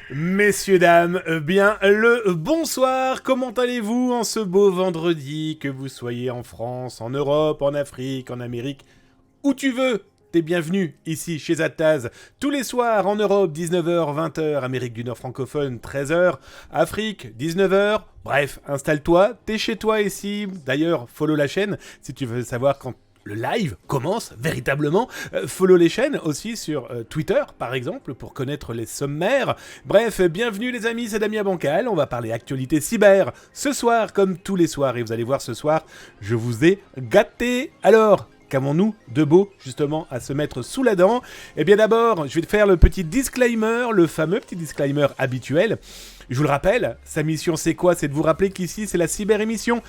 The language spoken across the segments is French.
Messieurs, dames, bien le bonsoir, comment allez-vous en ce beau vendredi, que vous soyez en France, en Europe, en Afrique, en Amérique, où tu veux. T'es bienvenu ici chez Ataz, tous les soirs en Europe, 19h, 20h, Amérique du Nord francophone, 13h, Afrique, 19h, bref, installe-toi, t'es chez toi ici, d'ailleurs, follow la chaîne si tu veux savoir quand le live commence véritablement. Follow les chaînes aussi sur Twitter, par exemple, pour connaître les sommaires. Bref, bienvenue les amis, c'est Damien Bancal. On va parler actualité cyber ce soir, comme tous les soirs. Et vous allez voir ce soir, je vous ai gâté. Alors, qu'avons-nous de beau, justement, à se mettre sous la dent? Eh bien d'abord, je vais te faire le petit disclaimer, le fameux petit disclaimer habituel. Je vous le rappelle, sa mission c'est quoi? C'est de vous rappeler qu'ici, c'est la cyber-émission.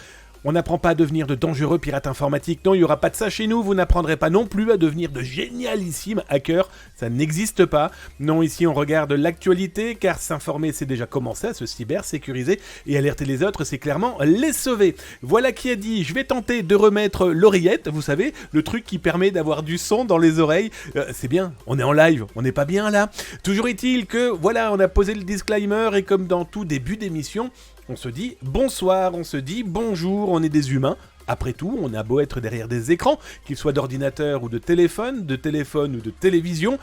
On n'apprend pas à devenir de dangereux pirates informatiques, non, il n'y aura pas de ça chez nous, vous n'apprendrez pas non plus à devenir de génialissimes hackers, ça n'existe pas. Non, ici on regarde l'actualité, car s'informer c'est déjà commencer à se cyber-sécuriser, et alerter les autres c'est clairement les sauver. Voilà qui a dit, je vais tenter de remettre l'oreillette, vous savez, le truc qui permet d'avoir du son dans les oreilles, c'est bien, on est en live, on n'est pas bien là. Toujours est-il que, voilà, on a posé le disclaimer, et comme dans tout début d'émission, on se dit bonsoir, on se dit bonjour, on est des humains. Après tout, on a beau être derrière des écrans, qu'ils soient d'ordinateur ou de téléphone ou de télévision.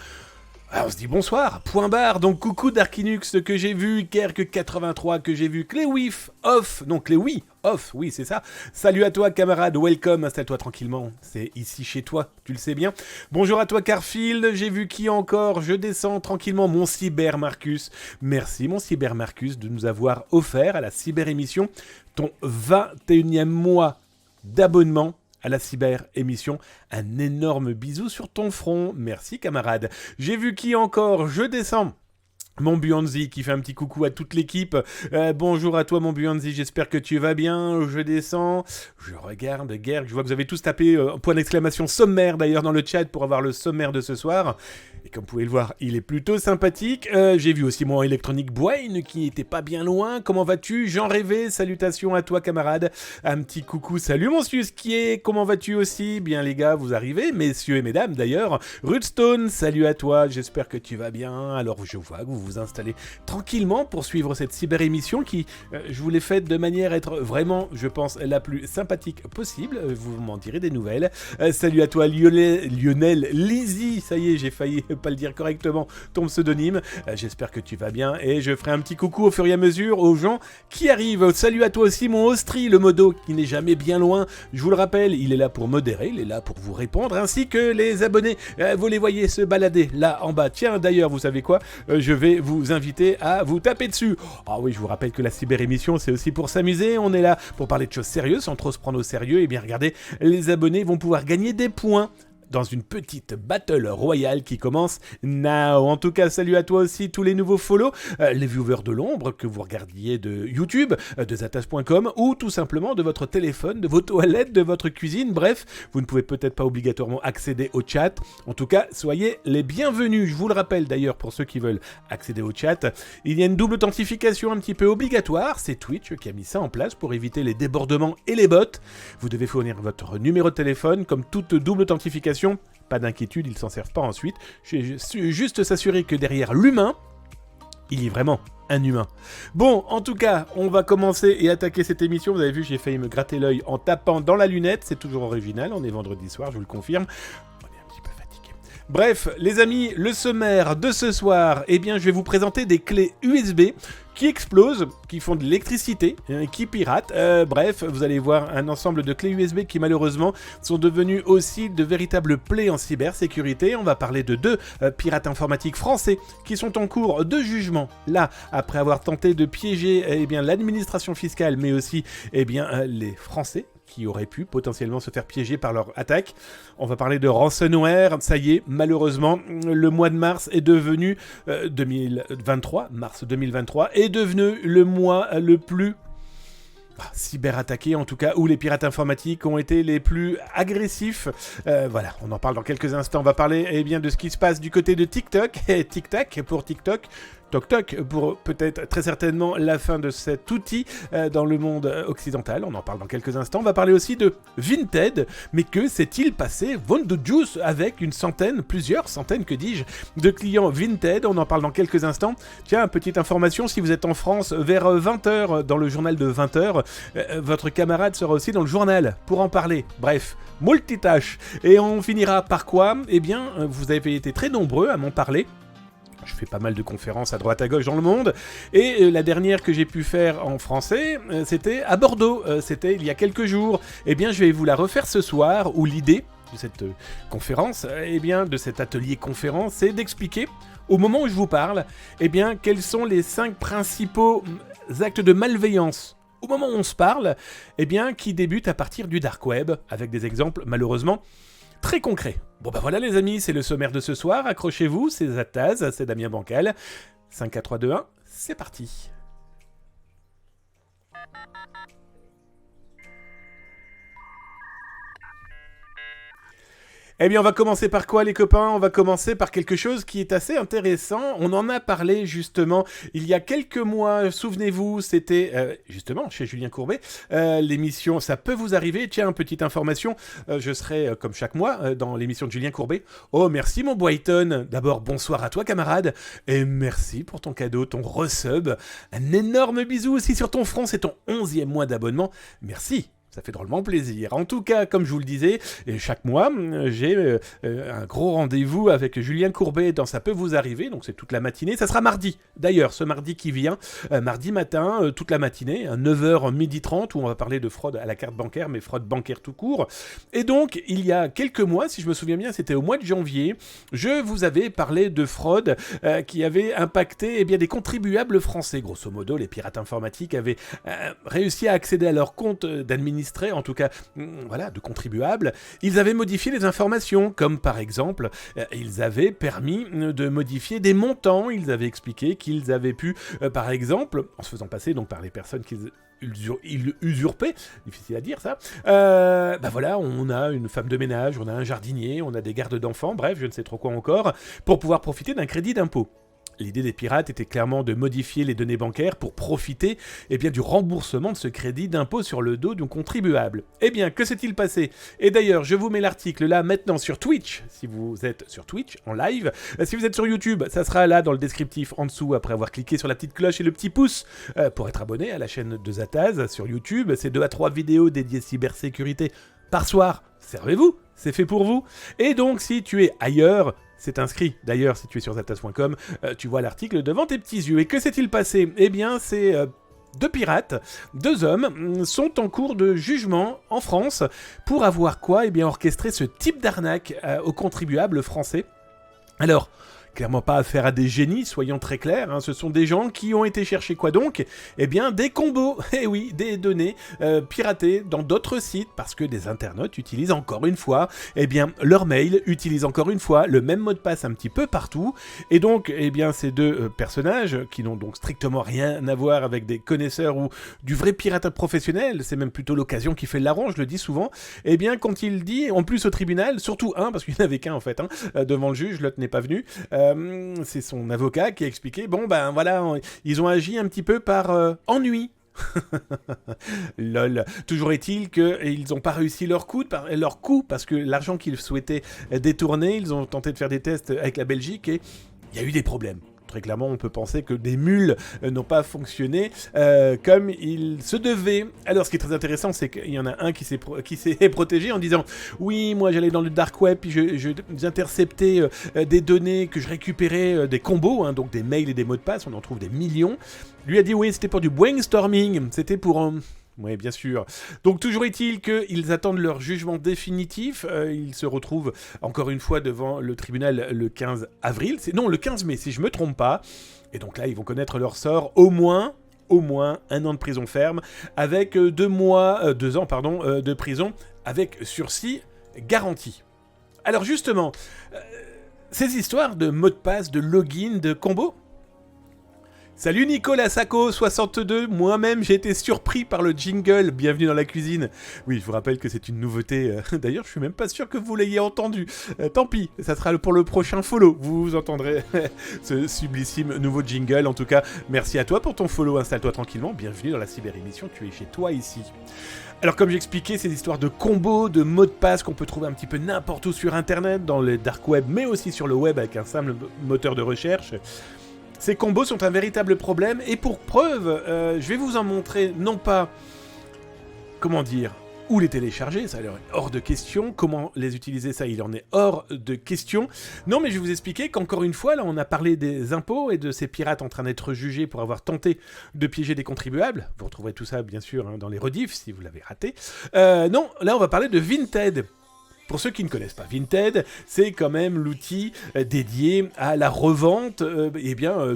Alors on se dit bonsoir, point barre, donc coucou Darkinux que j'ai vu, Kerk83 que j'ai vu, Cléwif off, non Cléwi off, oui c'est ça. Salut à toi camarade, welcome, installe-toi tranquillement, c'est ici chez toi, tu le sais bien. Bonjour à toi Carfield, j'ai vu qui encore, je descends tranquillement, mon Cyber Marcus. Merci mon Cyber Marcus de nous avoir offert à la Cyber Émission ton 21e mois d'abonnement à la cyber-émission. Un énorme bisou sur ton front. Merci, camarade. J'ai vu qui encore? Je descends. Mon Buanzi qui fait un petit coucou à toute l'équipe. Bonjour à toi mon Buanzi, j'espère que tu vas bien. Je descends, je regarde, Gerg, je vois que vous avez tous tapé point d'exclamation sommaire d'ailleurs dans le chat pour avoir le sommaire de ce soir. Et comme vous pouvez le voir, il est plutôt sympathique. J'ai vu aussi mon Electronic Brain qui était pas bien loin. Comment vas-tu? Jean Rêvé, salutations à toi camarade. Un petit coucou, salut mon Susquier, comment vas-tu aussi? Bien les gars, vous arrivez, messieurs et mesdames d'ailleurs. Rudstone, salut à toi, j'espère que tu vas bien. Alors je vois que vous vous installer tranquillement pour suivre cette cyber-émission qui, je vous l'ai faite de manière à être vraiment, je pense, la plus sympathique possible. Vous m'en direz des nouvelles. Salut à toi Lionel Lizzy, ça y est, j'ai failli pas le dire correctement, ton pseudonyme. J'espère que tu vas bien et je ferai un petit coucou au fur et à mesure aux gens qui arrivent. Salut à toi aussi mon Austri, le modo qui n'est jamais bien loin. Je vous le rappelle, il est là pour modérer, il est là pour vous répondre, ainsi que les abonnés. Vous les voyez se balader là en bas. Tiens, d'ailleurs, vous savez quoi? Je vais vous inviter à vous taper dessus. Ah oui, je vous rappelle que la cyber-émission, c'est aussi pour s'amuser. On est là pour parler de choses sérieuses, sans trop se prendre au sérieux. Et bien, regardez, les abonnés vont pouvoir gagner des points dans une petite battle royale qui commence now. En tout cas, salut à toi aussi, tous les nouveaux follow, les viewers de l'ombre, que vous regardiez de YouTube, de zatas.com, ou tout simplement de votre téléphone, de vos toilettes, de votre cuisine. Bref, vous ne pouvez peut-être pas obligatoirement accéder au chat. En tout cas, soyez les bienvenus. Je vous le rappelle d'ailleurs, pour ceux qui veulent accéder au chat, il y a une double authentification un petit peu obligatoire. C'est Twitch qui a mis ça en place pour éviter les débordements et les bots. Vous devez fournir votre numéro de téléphone, comme toute double authentification. Pas d'inquiétude, ils ne s'en servent pas ensuite. Je vais juste s'assurer que derrière l'humain, il y a vraiment un humain. Bon, en tout cas, on va commencer et attaquer cette émission. Vous avez vu, j'ai failli me gratter l'œil en tapant dans la lunette. C'est toujours original, on est vendredi soir, je vous le confirme. On est un petit peu fatigué. Bref, les amis, le sommaire de ce soir, eh bien, je vais vous présenter des clés USB qui explosent, qui font de l'électricité, qui piratent. Bref, vous allez voir un ensemble de clés USB qui malheureusement sont devenues aussi de véritables plaies en cybersécurité. On va parler de deux pirates informatiques français qui sont en cours de jugement. Là, après avoir tenté de piéger l'administration fiscale, mais aussi les Français qui auraient pu potentiellement se faire piéger par leur attaque. On va parler de ransomware. Ça y est, malheureusement, le mois de mars est devenu 2023, mars 2023, est devenu le mois le plus cyberattaqués, en tout cas, où les pirates informatiques ont été les plus agressifs. Voilà, on en parle dans quelques instants. On va parler de ce qui se passe du côté de TikTok. Et TikTok, pour TikTok, Toc toc, pour peut-être très certainement la fin de cet outil dans le monde occidental. On en parle dans quelques instants. On va parler aussi de Vinted. Mais que s'est-il passé, Juice, avec plusieurs centaines, que dis-je, de clients Vinted. On en parle dans quelques instants. Tiens, petite information, si vous êtes en France vers 20h, dans le journal de 20h, votre camarade sera aussi dans le journal pour en parler. Bref, multitâche. Et on finira par quoi ? Eh bien, vous avez été très nombreux à m'en parler. Je fais pas mal de conférences à droite à gauche dans le monde. Et la dernière que j'ai pu faire en français, c'était à Bordeaux. C'était il y a quelques jours. Eh bien, je vais vous la refaire ce soir, où l'idée de cette conférence, eh bien, de cet atelier conférence, c'est d'expliquer, au moment où je vous parle, eh bien, quels sont les 5 principaux actes de malveillance au moment où on se parle, eh bien, qui débutent à partir du dark web, avec des exemples, malheureusement, très concret. Bon bah voilà les amis, c'est le sommaire de ce soir, accrochez-vous, c'est Zataz, c'est Damien Bancal. 5, 4, 3, 2, 1, c'est parti. Eh bien, on va commencer par quoi, les copains ? On va commencer par quelque chose qui est assez intéressant. On en a parlé, justement, il y a quelques mois. Souvenez-vous, c'était, justement, chez Julien Courbet, l'émission « Ça peut vous arriver ». Tiens, petite information, je serai, comme chaque mois, dans l'émission de Julien Courbet. Oh, merci, mon Boyton. D'abord, bonsoir à toi, camarade. Et merci pour ton cadeau, ton resub. Un énorme bisou aussi sur ton front. C'est ton 11e mois d'abonnement. Merci. Ça fait drôlement plaisir. En tout cas, comme je vous le disais, chaque mois, j'ai un gros rendez-vous avec Julien Courbet dans Ça peut vous arriver, donc c'est toute la matinée. Ça sera mardi, d'ailleurs, ce mardi qui vient, mardi matin, toute la matinée, à 9h, 12h30, où on va parler de fraude à la carte bancaire, mais fraude bancaire tout court. Et donc, il y a quelques mois, si je me souviens bien, c'était au mois de janvier, je vous avais parlé de fraude qui avait impacté des contribuables français. Grosso modo, les pirates informatiques avaient réussi à accéder à leur compte d'administration, en tout cas, voilà, de contribuables. Ils avaient modifié les informations, comme par exemple, ils avaient permis de modifier des montants. Ils avaient expliqué qu'ils avaient pu, par exemple, en se faisant passer donc par les personnes qu'ils usurpaient, difficile à dire ça, voilà, on a une femme de ménage, on a un jardinier, on a des gardes d'enfants, bref, je ne sais trop quoi encore, pour pouvoir profiter d'un crédit d'impôt. L'idée des pirates était clairement de modifier les données bancaires pour profiter du remboursement de ce crédit d'impôt sur le dos d'un contribuable. Eh bien, que s'est-il passé ? Et d'ailleurs, je vous mets l'article là maintenant sur Twitch, si vous êtes sur Twitch en live. Si vous êtes sur YouTube, ça sera là dans le descriptif en dessous après avoir cliqué sur la petite cloche et le petit pouce pour être abonné à la chaîne de Zataz sur YouTube. C'est 2 à 3 vidéos dédiées cybersécurité par soir. Servez-vous, c'est fait pour vous. Et donc, si tu es ailleurs, c'est inscrit. D'ailleurs, si tu es sur zataz.com, tu vois l'article devant tes petits yeux. Et que s'est-il passé ? Eh bien, c'est 2 pirates, 2 hommes, sont en cours de jugement en France pour avoir quoi ? Eh bien, orchestré ce type d'arnaque aux contribuables français. Alors, clairement pas affaire à des génies, soyons très clairs, hein. Ce sont des gens qui ont été chercher quoi donc ? Eh bien des combos, et oui, des données piratées dans d'autres sites, parce que des internautes utilisent encore une fois, leur mail, utilisent encore une fois le même mot de passe un petit peu partout, et donc, ces 2 personnages, qui n'ont donc strictement rien à voir avec des connaisseurs ou du vrai pirate professionnel, c'est même plutôt l'occasion qui fait le larron, je le dis souvent, quand il dit, en plus au tribunal, surtout un, parce qu'il n'y en avait qu'un en fait, devant le juge, l'autre n'est pas venu, c'est son avocat qui a expliqué, ils ont agi un petit peu par ennui. Lol. Toujours est-il qu'ils n'ont pas réussi leur coup parce que l'argent qu'ils souhaitaient détourner, ils ont tenté de faire des tests avec la Belgique et il y a eu des problèmes. Très clairement, on peut penser que des mules n'ont pas fonctionné comme il se devait. Alors, ce qui est très intéressant, c'est qu'il y en a un qui s'est protégé en disant « Oui, moi j'allais dans le dark web, puis j'interceptais des données que je récupérais, des combos, donc des mails et des mots de passe, on en trouve des millions. » Lui a dit « Oui, c'était pour du brainstorming, c'était pour... Oui, bien sûr. Donc, toujours est-il qu'ils attendent leur jugement définitif. Ils se retrouvent, encore une fois, devant le tribunal le 15 avril. Le 15 mai, si je ne me trompe pas. Et donc là, ils vont connaître leur sort au moins 1 an de prison ferme, avec 2 ans de prison, avec sursis garanti. Alors, justement, ces histoires de mots de passe, de login, de combo, Salut Nicolas Sacco 62, moi-même j'ai été surpris par le jingle, bienvenue dans la cuisine. Oui, je vous rappelle que c'est une nouveauté, d'ailleurs je suis même pas sûr que vous l'ayez entendu. Tant pis, ça sera pour le prochain follow, vous entendrez ce sublissime nouveau jingle. En tout cas, merci à toi pour ton follow, installe-toi tranquillement, bienvenue dans la cyber-émission, tu es chez toi ici. Alors comme j'expliquais, c'est l'histoire de combos, de mots de passe qu'on peut trouver un petit peu n'importe où sur internet, dans le dark web, mais aussi sur le web avec un simple moteur de recherche. Ces combos sont un véritable problème, et pour preuve, je vais vous en montrer, non pas, comment dire, où les télécharger, ça leur est hors de question, comment les utiliser, ça il en est hors de question. Non, mais je vais vous expliquer qu'encore une fois, là on a parlé des impôts et de ces pirates en train d'être jugés pour avoir tenté de piéger des contribuables. Vous retrouverez tout ça bien sûr dans les rediffs si vous l'avez raté. Non, là on va parler de Vinted. Pour ceux qui ne connaissent pas Vinted, c'est quand même l'outil dédié à la revente,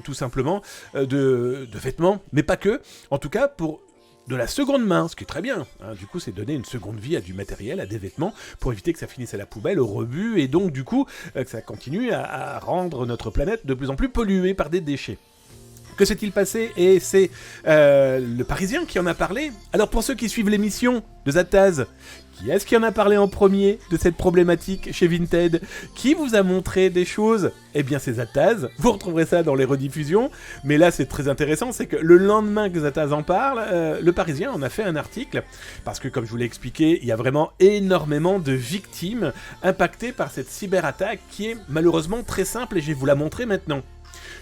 tout simplement, de vêtements, mais pas que. En tout cas, pour de la seconde main, ce qui est très bien. Du coup, c'est donner une seconde vie à du matériel, à des vêtements, pour éviter que ça finisse à la poubelle, au rebut, et donc, du coup, que ça continue à rendre notre planète de plus en plus polluée par des déchets. Que s'est-il passé? Et c'est le Parisien qui en a parlé. Alors pour ceux qui suivent l'émission de Zataz, qui est-ce qui en a parlé en premier de cette problématique chez Vinted? Qui vous a montré des choses? Eh bien c'est Zataz, vous retrouverez ça dans les rediffusions, mais là c'est très intéressant, c'est que le lendemain que Zataz en parle, le Parisien en a fait un article, parce que comme je vous l'ai expliqué, il y a vraiment énormément de victimes impactées par cette cyberattaque qui est malheureusement très simple et je vais vous la montrer maintenant.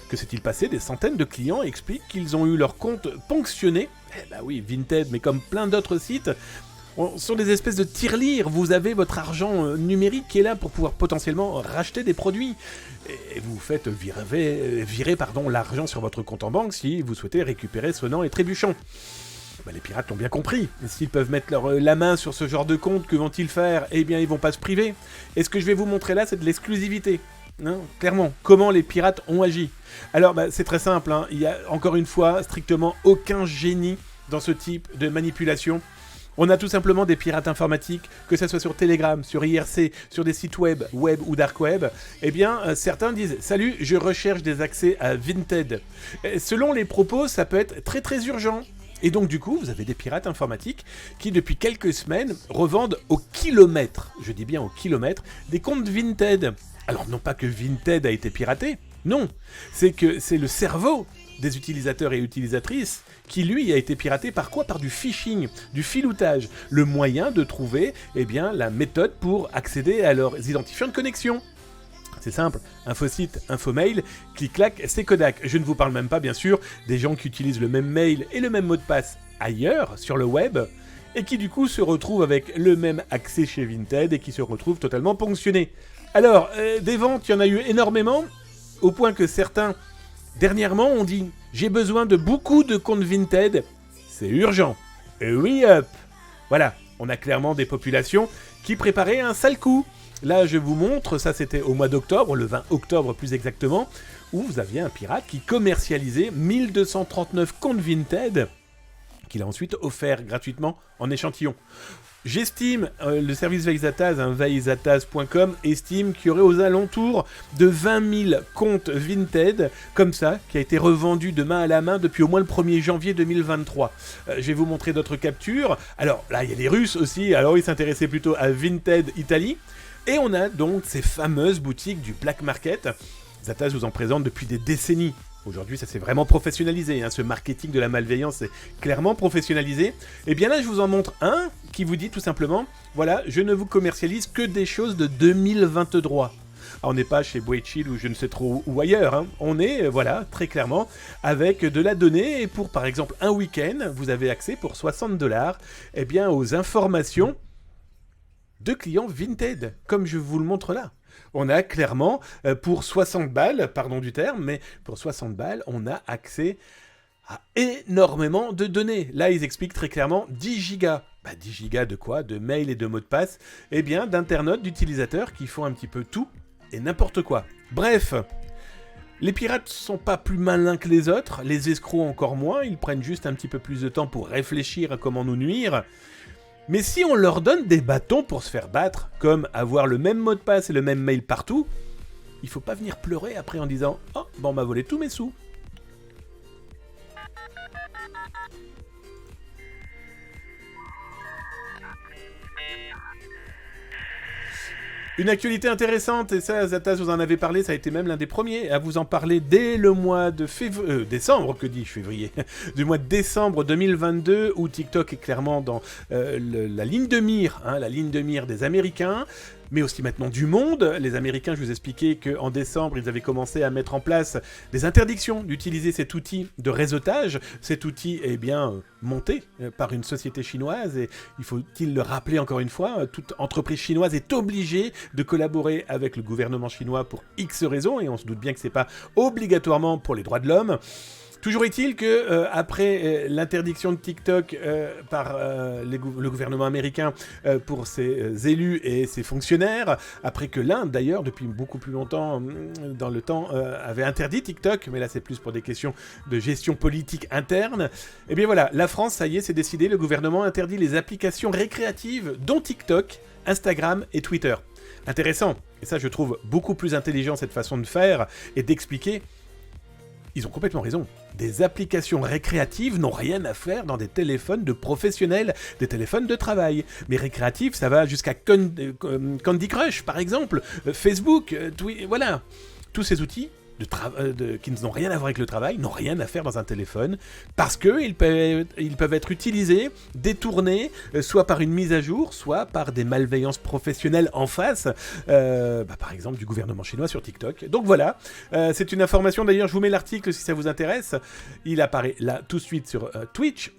Que s'est-il passé? Des centaines de clients expliquent qu'ils ont eu leur compte ponctionné. Eh bah oui, Vinted, mais comme plein d'autres sites, sont des espèces de tirelires. Vous avez votre argent numérique qui est là pour pouvoir potentiellement racheter des produits. Et vous faites virer l'argent sur votre compte en banque si vous souhaitez récupérer sonnant et trébuchant. Bah, les pirates l'ont bien compris. S'ils peuvent mettre la main sur ce genre de compte, que vont-ils faire? Eh bien, ils vont pas se priver. Et ce que je vais vous montrer là, c'est de l'exclusivité. Non, clairement, comment les pirates ont agi. Alors, c'est très simple, il y a encore une fois strictement aucun génie dans ce type de manipulation. On a tout simplement des pirates informatiques, que ce soit sur Telegram, sur IRC, sur des sites web ou dark web. Eh bien, certains disent « Salut, je recherche des accès à Vinted ». Selon les propos, ça peut être très très urgent. Et donc du coup, vous avez des pirates informatiques qui depuis quelques semaines revendent au kilomètre, je dis bien au kilomètre, des comptes Vinted. Alors non pas que Vinted a été piraté, non, c'est que c'est le cerveau des utilisateurs et utilisatrices qui lui a été piraté par quoi? Par du phishing, du filoutage, le moyen de trouver la méthode pour accéder à leurs identifiants de connexion. C'est simple, infosite, infomail, clic-clac, c'est Kodak. Je ne vous parle même pas, bien sûr, des gens qui utilisent le même mail et le même mot de passe ailleurs, sur le web, et qui du coup se retrouvent avec le même accès chez Vinted et qui se retrouvent totalement ponctionnés. Alors, des ventes, il y en a eu énormément, au point que certains, dernièrement, ont dit « J'ai besoin de beaucoup de comptes Vinted, c'est urgent, hurry up !» Voilà, on a clairement des populations qui préparaient un sale coup. Là, je vous montre, ça c'était au mois d'octobre, le 20 octobre plus exactement, où vous aviez un pirate qui commercialisait 1239 comptes Vinted, qu'il a ensuite offert gratuitement en échantillon. J'estime, le service Veizataz, veizataz.com, estime qu'il y aurait aux alentours de 20 000 comptes Vinted, comme ça, qui a été revendu de main à la main depuis au moins le 1er janvier 2023. Je vais vous montrer d'autres captures. Alors là, il y a les Russes aussi, alors ils s'intéressaient plutôt à Vinted Italie. Et on a donc ces fameuses boutiques du black market. Zataz vous en présente depuis des décennies. Aujourd'hui, ça s'est vraiment professionnalisé. Ce marketing de la malveillance est clairement professionnalisé. Et bien là, je vous en montre un qui vous dit tout simplement, voilà, je ne vous commercialise que des choses de 2023. Alors, on n'est pas chez Boechill ou je ne sais trop où ailleurs. On est, très clairement, avec de la donnée. Et pour, par exemple, un week-end, vous avez accès pour $60, aux informations de clients Vinted, comme je vous le montre là. On a clairement, pour 60 balles, pardon du terme, mais pour 60 balles, on a accès à énormément de données. Là, ils expliquent très clairement 10 gigas. 10 gigas de quoi? De mails et de mots de passe, d'internautes, d'utilisateurs qui font un petit peu tout et n'importe quoi. Bref, les pirates sont pas plus malins que les autres, les escrocs encore moins, ils prennent juste un petit peu plus de temps pour réfléchir à comment nous nuire. Mais si on leur donne des bâtons pour se faire battre, comme avoir le même mot de passe et le même mail partout, il faut pas venir pleurer après en disant « Oh, on m'a volé tous mes sous ». Une actualité intéressante, et ça, Zatas, vous en avez parlé, ça a été même l'un des premiers à vous en parler dès le mois de décembre, que dis-je, février, du mois de décembre 2022, où TikTok est clairement dans la ligne de mire, la ligne de mire des Américains, mais aussi maintenant du monde. Les Américains, je vous expliquais qu'en décembre, ils avaient commencé à mettre en place des interdictions d'utiliser cet outil de réseautage. Cet outil est bien monté par une société chinoise, et il faut-il le rappeler encore une fois, toute entreprise chinoise est obligée de collaborer avec le gouvernement chinois pour X raisons, et on se doute bien que c'est pas obligatoirement pour les droits de l'homme. Toujours est-il que après l'interdiction de TikTok par le gouvernement américain pour ses élus et ses fonctionnaires, après que l'Inde d'ailleurs depuis beaucoup plus longtemps dans le temps avait interdit TikTok, mais là c'est plus pour des questions de gestion politique interne, et bien voilà, la France, ça y est, c'est décidé, le gouvernement interdit les applications récréatives dont TikTok, Instagram et Twitter. Intéressant, et ça je trouve beaucoup plus intelligent cette façon de faire et d'expliquer. Ils ont complètement raison. Des applications récréatives n'ont rien à faire dans des téléphones de professionnels, des téléphones de travail. Mais récréatifs, ça va jusqu'à Candy Crush, par exemple, Facebook, voilà. Tous ces outils qui n'ont rien à voir avec le travail, n'ont rien à faire dans un téléphone, parce qu'ils peuvent être utilisés, détournés, soit par une mise à jour, soit par des malveillances professionnelles en face, par exemple du gouvernement chinois sur TikTok. Donc voilà, c'est une information, d'ailleurs je vous mets l'article si ça vous intéresse, il apparaît là tout de suite sur Twitch,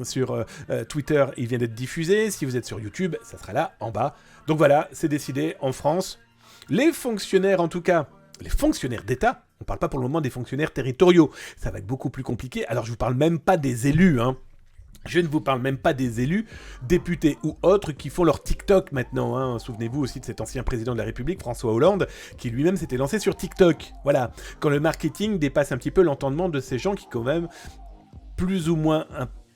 sur Twitter il vient d'être diffusé, si vous êtes sur YouTube, ça sera là en bas. Donc voilà, c'est décidé en France, les fonctionnaires en tout cas, les fonctionnaires d'État, on ne parle pas pour le moment des fonctionnaires territoriaux, ça va être beaucoup plus compliqué, alors je ne vous parle même pas des élus, Je ne vous parle même pas des élus, députés ou autres, qui font leur TikTok maintenant. Souvenez-vous aussi de cet ancien président de la République, François Hollande, qui lui-même s'était lancé sur TikTok. Voilà, quand le marketing dépasse un petit peu l'entendement de ces gens qui quand même plus ou moins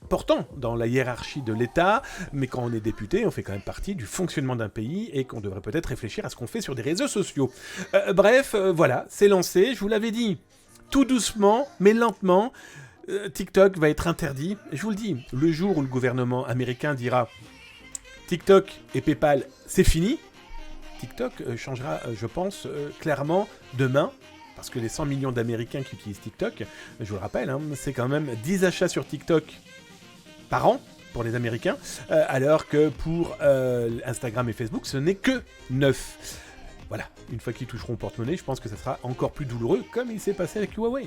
important dans la hiérarchie de l'État, mais quand on est député, on fait quand même partie du fonctionnement d'un pays et qu'on devrait peut-être réfléchir à ce qu'on fait sur des réseaux sociaux. Voilà, c'est lancé, je vous l'avais dit, tout doucement, mais lentement, TikTok va être interdit. Je vous le dis, le jour où le gouvernement américain dira TikTok et PayPal, c'est fini, TikTok changera, je pense, clairement demain. Parce que les 100 millions d'Américains qui utilisent TikTok, je vous le rappelle, c'est quand même 10 achats sur TikTok par an pour les Américains, alors que pour Instagram et Facebook, ce n'est que 9. Voilà, une fois qu'ils toucheront au porte-monnaie, je pense que ça sera encore plus douloureux, comme il s'est passé avec Huawei.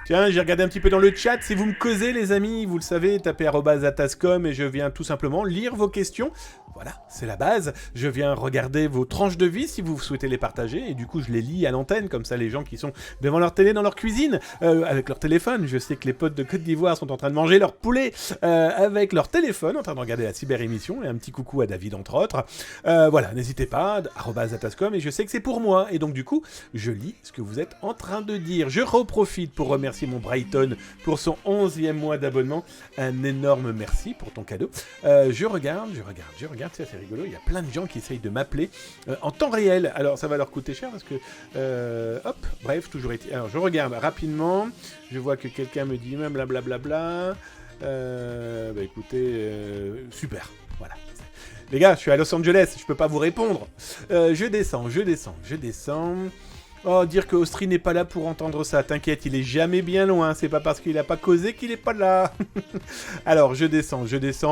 Tiens, j'ai regardé un petit peu dans le chat, si vous me causez les amis, vous le savez, tapez @atascom et je viens tout simplement lire vos questions. Voilà, c'est la base. Je viens regarder vos tranches de vie si vous souhaitez les partager et du coup je les lis à l'antenne, comme ça les gens qui sont devant leur télé dans leur cuisine, avec leur téléphone. Je sais que les potes de Côte d'Ivoire sont en train de manger leur poulet avec leur téléphone, en train de regarder la cyber-émission, et un petit coucou à David entre autres. Voilà, n'hésitez pas, @atascom, et je sais que c'est pour moi, et donc du coup, je lis ce que vous êtes en train de dire. Je reprofite pour remercier mon Brighton pour son 11e mois d'abonnement. Un énorme merci pour ton cadeau. Je regarde, c'est assez rigolo, il y a plein de gens qui essayent de m'appeler en temps réel. Alors ça va leur coûter cher parce que... bref, toujours été... Alors je regarde rapidement, je vois que quelqu'un me dit blablabla. Écoutez, super, voilà. Les gars, je suis à Los Angeles, je peux pas vous répondre. Je descends. Oh, dire que Austri n'est pas là pour entendre ça. T'inquiète, il est jamais bien loin. C'est pas parce qu'il a pas causé qu'il est pas là. Alors, je descends.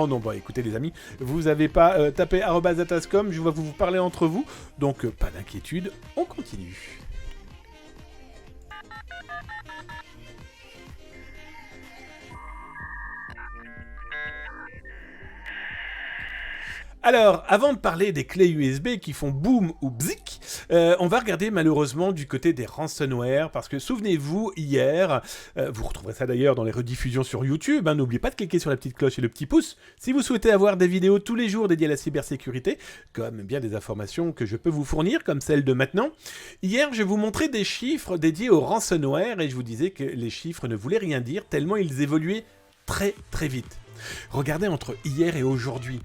Non, écoutez les amis, vous avez pas tapé @atascom. Je vais vous parler entre vous. Donc, pas d'inquiétude. On continue. Alors, avant de parler des clés USB qui font boum ou bzik, on va regarder malheureusement du côté des ransomware, parce que souvenez-vous, hier, vous retrouverez ça d'ailleurs dans les rediffusions sur YouTube, n'oubliez pas de cliquer sur la petite cloche et le petit pouce, si vous souhaitez avoir des vidéos tous les jours dédiées à la cybersécurité, comme bien des informations que je peux vous fournir, comme celle de maintenant. Hier, je vous montrais des chiffres dédiés au ransomware, et je vous disais que les chiffres ne voulaient rien dire, tellement ils évoluaient très très vite. Regardez entre hier et aujourd'hui.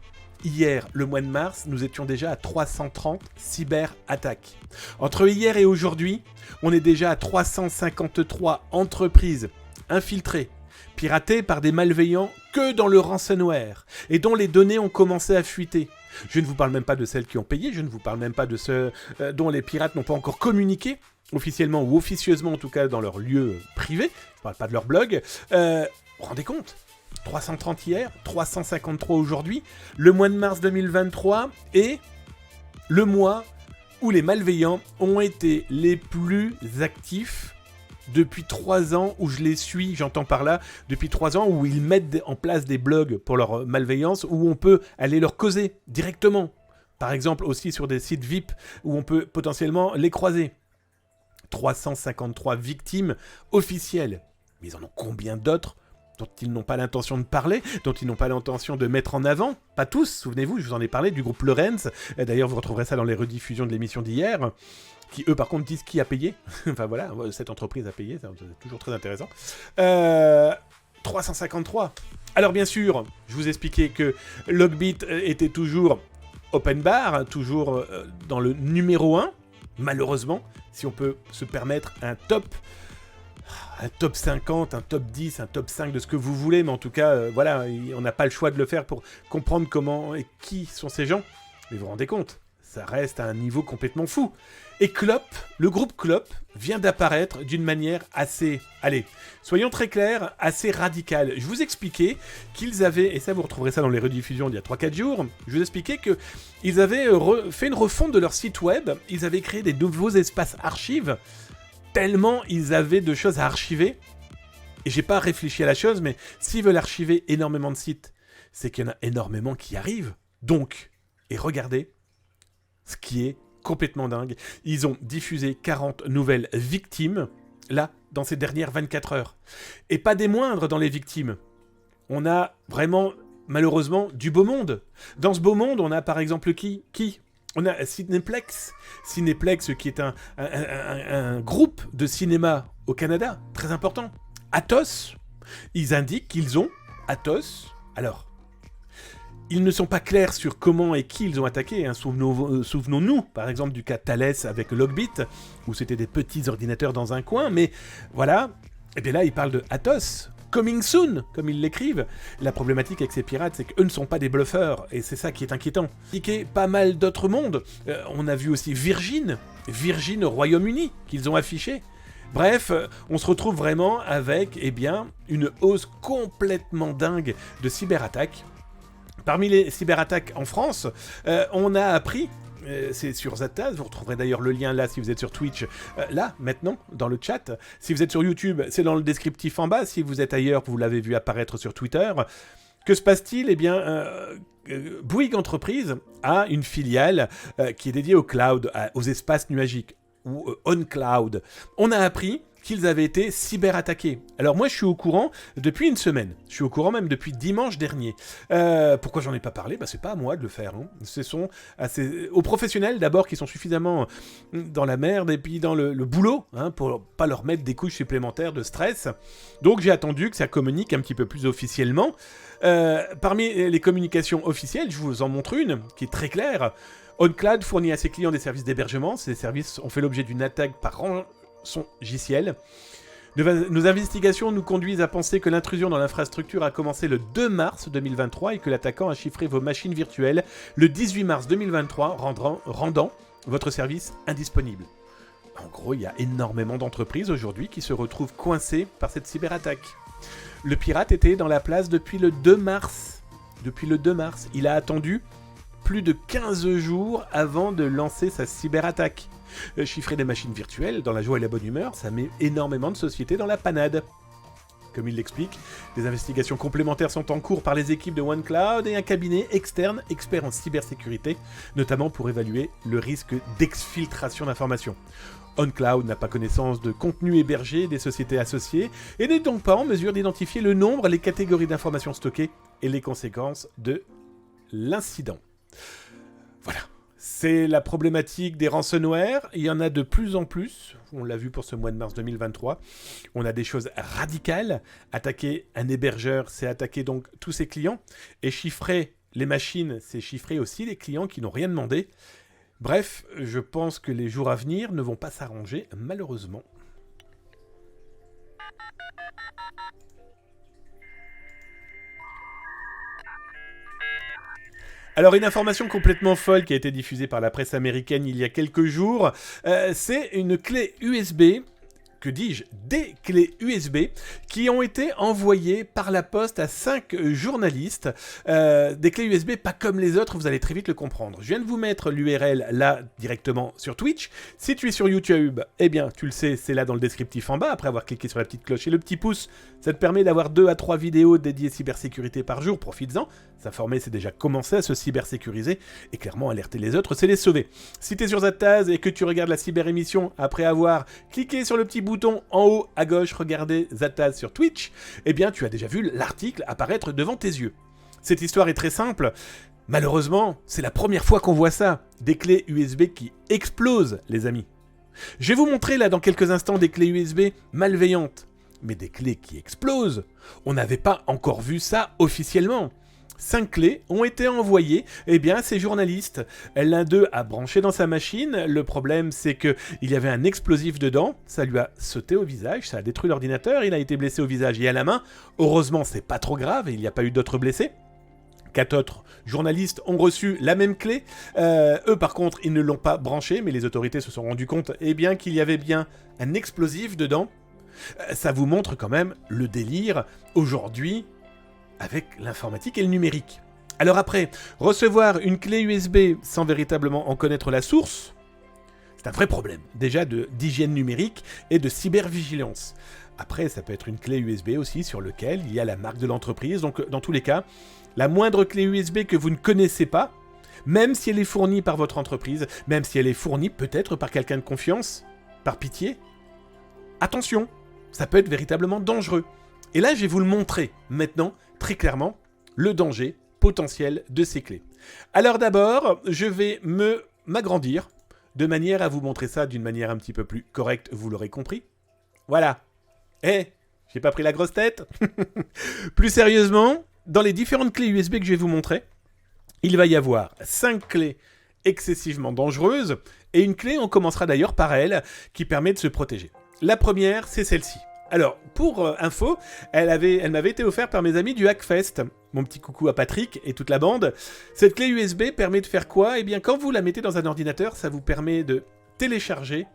Hier, le mois de mars, nous étions déjà à 330 cyberattaques. Entre hier et aujourd'hui, on est déjà à 353 entreprises infiltrées, piratés par des malveillants que dans le ransomware, et dont les données ont commencé à fuiter. Je ne vous parle même pas de celles qui ont payé, je ne vous parle même pas de ceux dont les pirates n'ont pas encore communiqué, officiellement ou officieusement en tout cas dans leur lieu privé, je ne parle pas de leur blog. Vous vous rendez compte ? 330 hier, 353 aujourd'hui, le mois de mars 2023 est le mois où les malveillants ont été les plus actifs depuis 3 ans, où je les suis, j'entends par là, depuis 3 ans, où ils mettent en place des blogs pour leur malveillance, où on peut aller leur causer directement. Par exemple, aussi sur des sites VIP, où on peut potentiellement les croiser. 353 victimes officielles. Mais ils en ont combien d'autres dont ils n'ont pas l'intention de parler, dont ils n'ont pas l'intention de mettre en avant? Pas tous, souvenez-vous, je vous en ai parlé, du groupe Lorenz. D'ailleurs, vous retrouverez ça dans les rediffusions de l'émission d'hier. Qui eux par contre disent qui a payé. Enfin voilà, cette entreprise a payé, c'est toujours très intéressant. 353. Alors bien sûr, je vous expliquais que Logbit était toujours open bar, toujours dans le numéro 1. Malheureusement, si on peut se permettre un top 50, un top 10, un top 5 de ce que vous voulez, mais en tout cas, voilà, on n'a pas le choix de le faire pour comprendre comment et qui sont ces gens. Mais vous vous rendez compte, ça reste à un niveau complètement fou. Et Clop, le groupe Clop, vient d'apparaître d'une manière assez, allez, soyons très clairs, assez radicale. Je vous expliquais qu'ils avaient, et ça vous retrouverez ça dans les rediffusions d'il y a 3-4 jours, je vous expliquais qu'ils avaient fait une refonte de leur site web, ils avaient créé des nouveaux espaces archives, tellement ils avaient de choses à archiver. Et j'ai pas réfléchi à la chose, mais s'ils veulent archiver énormément de sites, c'est qu'il y en a énormément qui arrivent. Donc, et regardez, ce qui est complètement dingue, ils ont diffusé 40 nouvelles victimes, là, dans ces dernières 24 heures. Et pas des moindres dans les victimes. On a vraiment, malheureusement, du beau monde. Dans ce beau monde, on a par exemple qui on a Cinéplex. Cinéplex qui est un groupe de cinéma au Canada, très important. Atos, ils indiquent qu'ils ont Atos. Alors, ils ne sont pas clairs sur comment et qui ils ont attaqué. Hein. Souvenons-nous, par exemple, du cas Thales avec Logbit, où c'était des petits ordinateurs dans un coin, mais voilà, et bien là, ils parlent de Atos. Coming soon, comme ils l'écrivent. La problématique avec ces pirates, c'est qu'eux ne sont pas des bluffeurs, et c'est ça qui est inquiétant. Piqué pas mal d'autres mondes. On a vu aussi Virgin au Royaume-Uni, qu'ils ont affiché. Bref, on se retrouve vraiment avec, eh bien, une hausse complètement dingue de cyberattaques. Parmi les cyberattaques en France, on a appris, c'est sur Zataz, vous retrouverez d'ailleurs le lien là si vous êtes sur Twitch, là, maintenant, dans le chat. Si vous êtes sur YouTube, c'est dans le descriptif en bas. Si vous êtes ailleurs, vous l'avez vu apparaître sur Twitter. Que se passe-t-il ? Eh bien, Bouygues Entreprise a une filiale qui est dédiée au cloud, aux espaces nuagiques, ou on-cloud. On a appris qu'ils avaient été cyberattaqués. Alors moi je suis au courant depuis une semaine, je suis au courant même depuis dimanche dernier. Pourquoi j'en ai pas parlé ? C'est pas à moi de le faire. Hein. Ce sont aux professionnels d'abord qui sont suffisamment dans la merde et puis dans le boulot, hein, pour pas leur mettre des couches supplémentaires de stress. Donc j'ai attendu que ça communique un petit peu plus officiellement. Parmi les communications officielles, je vous en montre une qui est très claire. OnCloud fournit à ses clients des services d'hébergement. Ces services ont fait l'objet d'une attaque par son logiciel. Nos investigations nous conduisent à penser que l'intrusion dans l'infrastructure a commencé le 2 mars 2023 et que l'attaquant a chiffré vos machines virtuelles le 18 mars 2023, rendant votre service indisponible. En gros, il y a énormément d'entreprises aujourd'hui qui se retrouvent coincées par cette cyberattaque. Le pirate était dans la place depuis le 2 mars. Depuis le 2 mars, il a attendu plus de 15 jours avant de lancer sa cyberattaque. Chiffrer des machines virtuelles, dans la joie et la bonne humeur, ça met énormément de sociétés dans la panade. Comme il l'explique, des investigations complémentaires sont en cours par les équipes de OneCloud et un cabinet externe expert en cybersécurité, notamment pour évaluer le risque d'exfiltration d'informations. OnCloud n'a pas connaissance de contenu hébergé des sociétés associées et n'est donc pas en mesure d'identifier le nombre, les catégories d'informations stockées et les conséquences de l'incident. Voilà. C'est la problématique des ransomware. Il y en a de plus en plus. On l'a vu pour ce mois de mars 2023. On a des choses radicales. Attaquer un hébergeur, c'est attaquer donc tous ses clients. Et chiffrer les machines, c'est chiffrer aussi les clients qui n'ont rien demandé. Bref, je pense que les jours à venir ne vont pas s'arranger, malheureusement. Alors, une information complètement folle qui a été diffusée par la presse américaine il y a quelques jours, c'est une clé USB, que dis-je, des clés USB qui ont été envoyées par la poste à 5 journalistes. Des clés USB pas comme les autres, vous allez très vite le comprendre. Je viens de vous mettre l'URL là directement sur Twitch. Si tu es sur YouTube, eh bien tu le sais, c'est là dans le descriptif en bas. Après avoir cliqué sur la petite cloche et le petit pouce, ça te permet d'avoir 2 à 3 vidéos dédiées cybersécurité par jour. Profites-en. S'informer, c'est déjà commencer à se cybersécuriser et clairement alerter les autres, c'est les sauver. Si tu es sur Zataz et que tu regardes la cyber-émission après avoir cliqué sur le petit bouton en haut à gauche, regardez Zataz sur Twitch, eh bien tu as déjà vu l'article apparaître devant tes yeux. Cette histoire est très simple. Malheureusement, c'est la première fois qu'on voit ça. Des clés USB qui explosent, les amis. Je vais vous montrer là dans quelques instants des clés USB malveillantes. Mais des clés qui explosent, on n'avait pas encore vu ça officiellement. 5 clés ont été envoyées à ces journalistes. L'un d'eux a branché dans sa machine. Le problème, c'est qu'il y avait un explosif dedans. Ça lui a sauté au visage, ça a détruit l'ordinateur. Il a été blessé au visage et à la main. Heureusement, c'est pas trop grave et il n'y a pas eu d'autres blessés. 4 autres journalistes ont reçu la même clé. Eux, par contre, ils ne l'ont pas branchée, mais les autorités se sont rendues compte qu'il y avait bien un explosif dedans. Ça vous montre quand même le délire aujourd'hui avec l'informatique et le numérique. Alors après, recevoir une clé USB sans véritablement en connaître la source, c'est un vrai problème, déjà d'hygiène numérique et de cybervigilance. Après, ça peut être une clé USB aussi sur laquelle il y a la marque de l'entreprise, donc dans tous les cas, la moindre clé USB que vous ne connaissez pas, même si elle est fournie par votre entreprise, même si elle est fournie peut-être par quelqu'un de confiance, par pitié, attention, ça peut être véritablement dangereux. Et là, je vais vous le montrer maintenant, très clairement, le danger potentiel de ces clés. Alors d'abord, je vais m'agrandir, de manière à vous montrer ça d'une manière un petit peu plus correcte, vous l'aurez compris. Voilà. J'ai pas pris la grosse tête. Plus sérieusement, dans les différentes clés USB que je vais vous montrer, il va y avoir 5 clés excessivement dangereuses, et une clé, on commencera d'ailleurs par elle, qui permet de se protéger. La première, c'est celle-ci. Alors, pour info, elle m'avait été offerte par mes amis du Hackfest. Mon petit coucou à Patrick et toute la bande. Cette clé USB permet de faire quoi ? Eh bien, quand vous la mettez dans un ordinateur, ça vous permet de télécharger,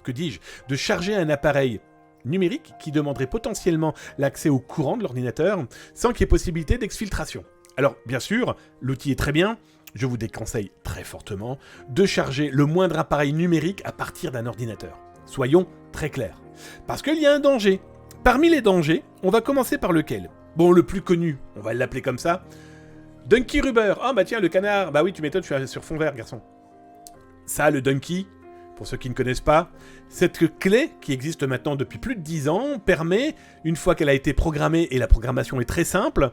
de charger un appareil numérique qui demanderait potentiellement l'accès au courant de l'ordinateur sans qu'il y ait possibilité d'exfiltration. Alors, bien sûr, l'outil est très bien. Je vous déconseille très fortement de charger le moindre appareil numérique à partir d'un ordinateur. Soyons très clairs. Parce qu'il y a un danger. Parmi les dangers, on va commencer par lequel ? Bon, le plus connu, on va l'appeler comme ça. Dunky Rubber. Ah bah tiens, le canard. Bah oui, tu m'étonnes, je suis sur fond vert, garçon. Ça, le Dunky, pour ceux qui ne connaissent pas, cette clé, qui existe maintenant depuis plus de 10 ans, permet, une fois qu'elle a été programmée, et la programmation est très simple,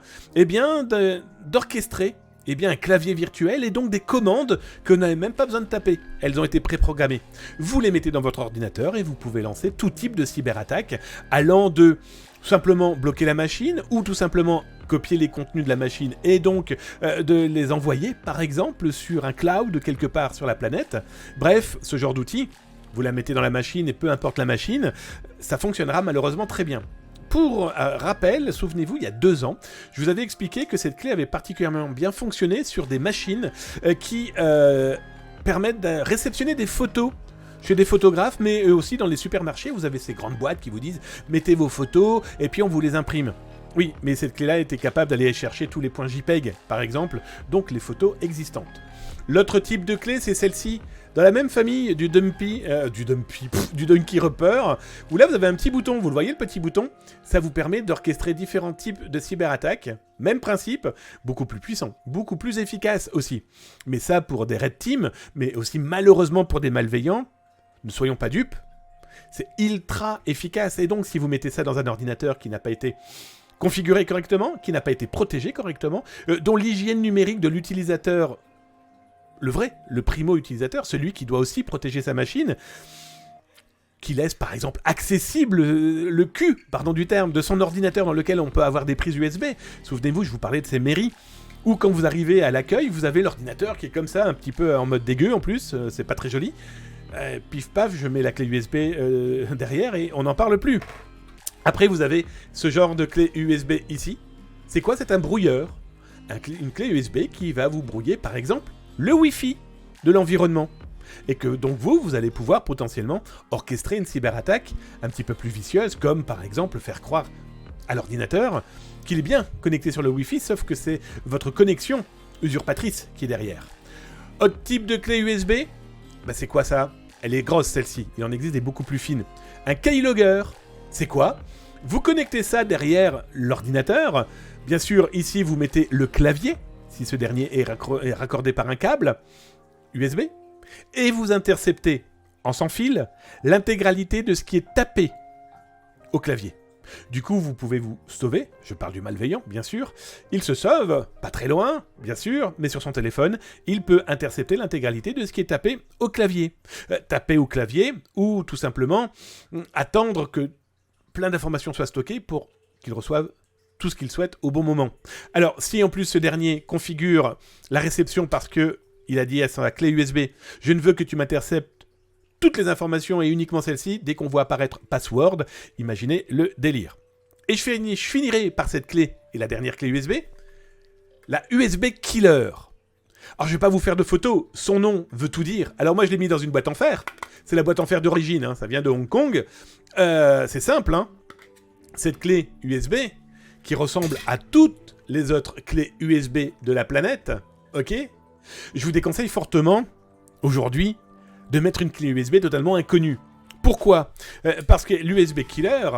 d'orchestrer un clavier virtuel et donc des commandes que vous n'avez même pas besoin de taper. Elles ont été préprogrammées. Vous les mettez dans votre ordinateur et vous pouvez lancer tout type de cyberattaque allant de simplement bloquer la machine ou tout simplement copier les contenus de la machine et donc de les envoyer par exemple sur un cloud quelque part sur la planète. Bref, ce genre d'outil, vous la mettez dans la machine et peu importe la machine, ça fonctionnera malheureusement très bien. Pour rappel, souvenez-vous, il y a 2 ans, je vous avais expliqué que cette clé avait particulièrement bien fonctionné sur des machines qui permettent de réceptionner des photos chez des photographes, mais aussi dans les supermarchés, vous avez ces grandes boîtes qui vous disent « mettez vos photos et puis on vous les imprime ». Oui, mais cette clé-là était capable d'aller chercher tous les points JPEG, par exemple, donc les photos existantes. L'autre type de clé, c'est celle-ci, dans la même famille du Dunky Rubber, où là vous avez un petit bouton, vous le voyez le petit bouton, ça vous permet d'orchestrer différents types de cyberattaques, même principe, beaucoup plus puissant, beaucoup plus efficace aussi. Mais ça pour des red teams, mais aussi malheureusement pour des malveillants, ne soyons pas dupes, c'est ultra efficace. Et donc si vous mettez ça dans un ordinateur qui n'a pas été configuré correctement, qui n'a pas été protégé correctement, dont l'hygiène numérique de l'utilisateur, le primo-utilisateur, celui qui doit aussi protéger sa machine, qui laisse par exemple accessible le cul, pardon du terme, de son ordinateur dans lequel on peut avoir des prises USB. Souvenez-vous, je vous parlais de ces mairies, où quand vous arrivez à l'accueil, vous avez l'ordinateur qui est comme ça, un petit peu en mode dégueu en plus, c'est pas très joli. Pif paf, je mets la clé USB derrière et on n'en parle plus. Après, vous avez ce genre de clé USB ici. C'est quoi ? C'est un brouilleur une clé USB qui va vous brouiller, par exemple, le Wi-Fi de l'environnement. Et que donc vous allez pouvoir potentiellement orchestrer une cyberattaque un petit peu plus vicieuse, comme par exemple faire croire à l'ordinateur qu'il est bien connecté sur le Wi-Fi, sauf que c'est votre connexion usurpatrice qui est derrière. Autre type de clé USB, c'est quoi ça? Elle est grosse celle-ci, il en existe des beaucoup plus fines. Un keylogger, c'est quoi? Vous connectez ça derrière l'ordinateur. Bien sûr, ici vous mettez le clavier, si ce dernier est raccordé par un câble USB. Et vous interceptez, en sans fil, l'intégralité de ce qui est tapé au clavier. Du coup, vous pouvez vous sauver, je parle du malveillant, bien sûr. Il se sauve, pas très loin, bien sûr, mais sur son téléphone, il peut intercepter l'intégralité de ce qui est tapé au clavier. Taper au clavier, ou tout simplement attendre que plein d'informations soient stockées pour qu'il reçoive tout ce qu'il souhaite au bon moment. Alors, si en plus ce dernier configure la réception parce que il a dit à sa clé USB « Je ne veux que tu m'interceptes toutes les informations et uniquement celles-ci dès qu'on voit apparaître password », imaginez le délire. Et je finirai par cette clé et la dernière clé USB, la USB Killer. Alors je ne vais pas vous faire de photos, son nom veut tout dire. Alors moi je l'ai mis dans une boîte en fer, c'est la boîte en fer d'origine, hein, ça vient de Hong Kong. C'est simple, hein. Cette clé USB qui ressemble à toutes les autres clés USB de la planète, ok ? Je vous déconseille fortement, aujourd'hui, de mettre une clé USB totalement inconnue. Pourquoi ? Parce que l'USB Killer,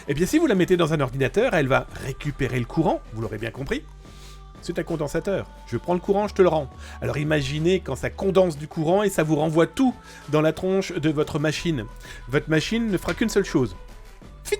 eh bien si vous la mettez dans un ordinateur, elle va récupérer le courant, vous l'aurez bien compris. C'est un condensateur. Je prends le courant, je te le rends. Alors imaginez quand ça condense du courant et ça vous renvoie tout dans la tronche de votre machine. Votre machine ne fera qu'une seule chose. Fit !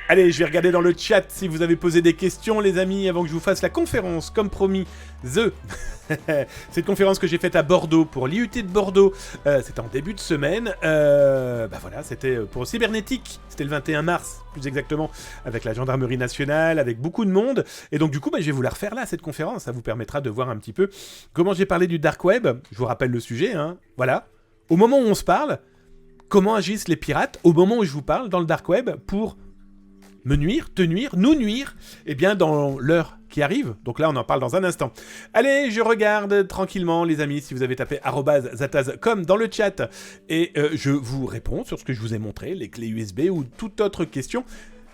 Allez, je vais regarder dans le chat si vous avez posé des questions, les amis, avant que je vous fasse la conférence, comme promis. Cette conférence que j'ai faite à Bordeaux, pour l'IUT de Bordeaux, c'était en début de semaine. Voilà, c'était pour cybernétique, c'était le 21 mars, plus exactement, avec la gendarmerie nationale, avec beaucoup de monde. Et donc du coup, je vais vous la refaire là, cette conférence. Ça vous permettra de voir un petit peu comment j'ai parlé du dark web. Je vous rappelle le sujet, hein. Voilà. Au moment où on se parle, comment agissent les pirates, au moment où je vous parle, dans le dark web, pour me nuire, te nuire, nous nuire, eh bien dans l'heure qui arrive. Donc là, on en parle dans un instant. Allez, je regarde tranquillement, les amis, si vous avez tapé @zataz.com dans le chat. Et je vous réponds sur ce que je vous ai montré, les clés USB ou toute autre question.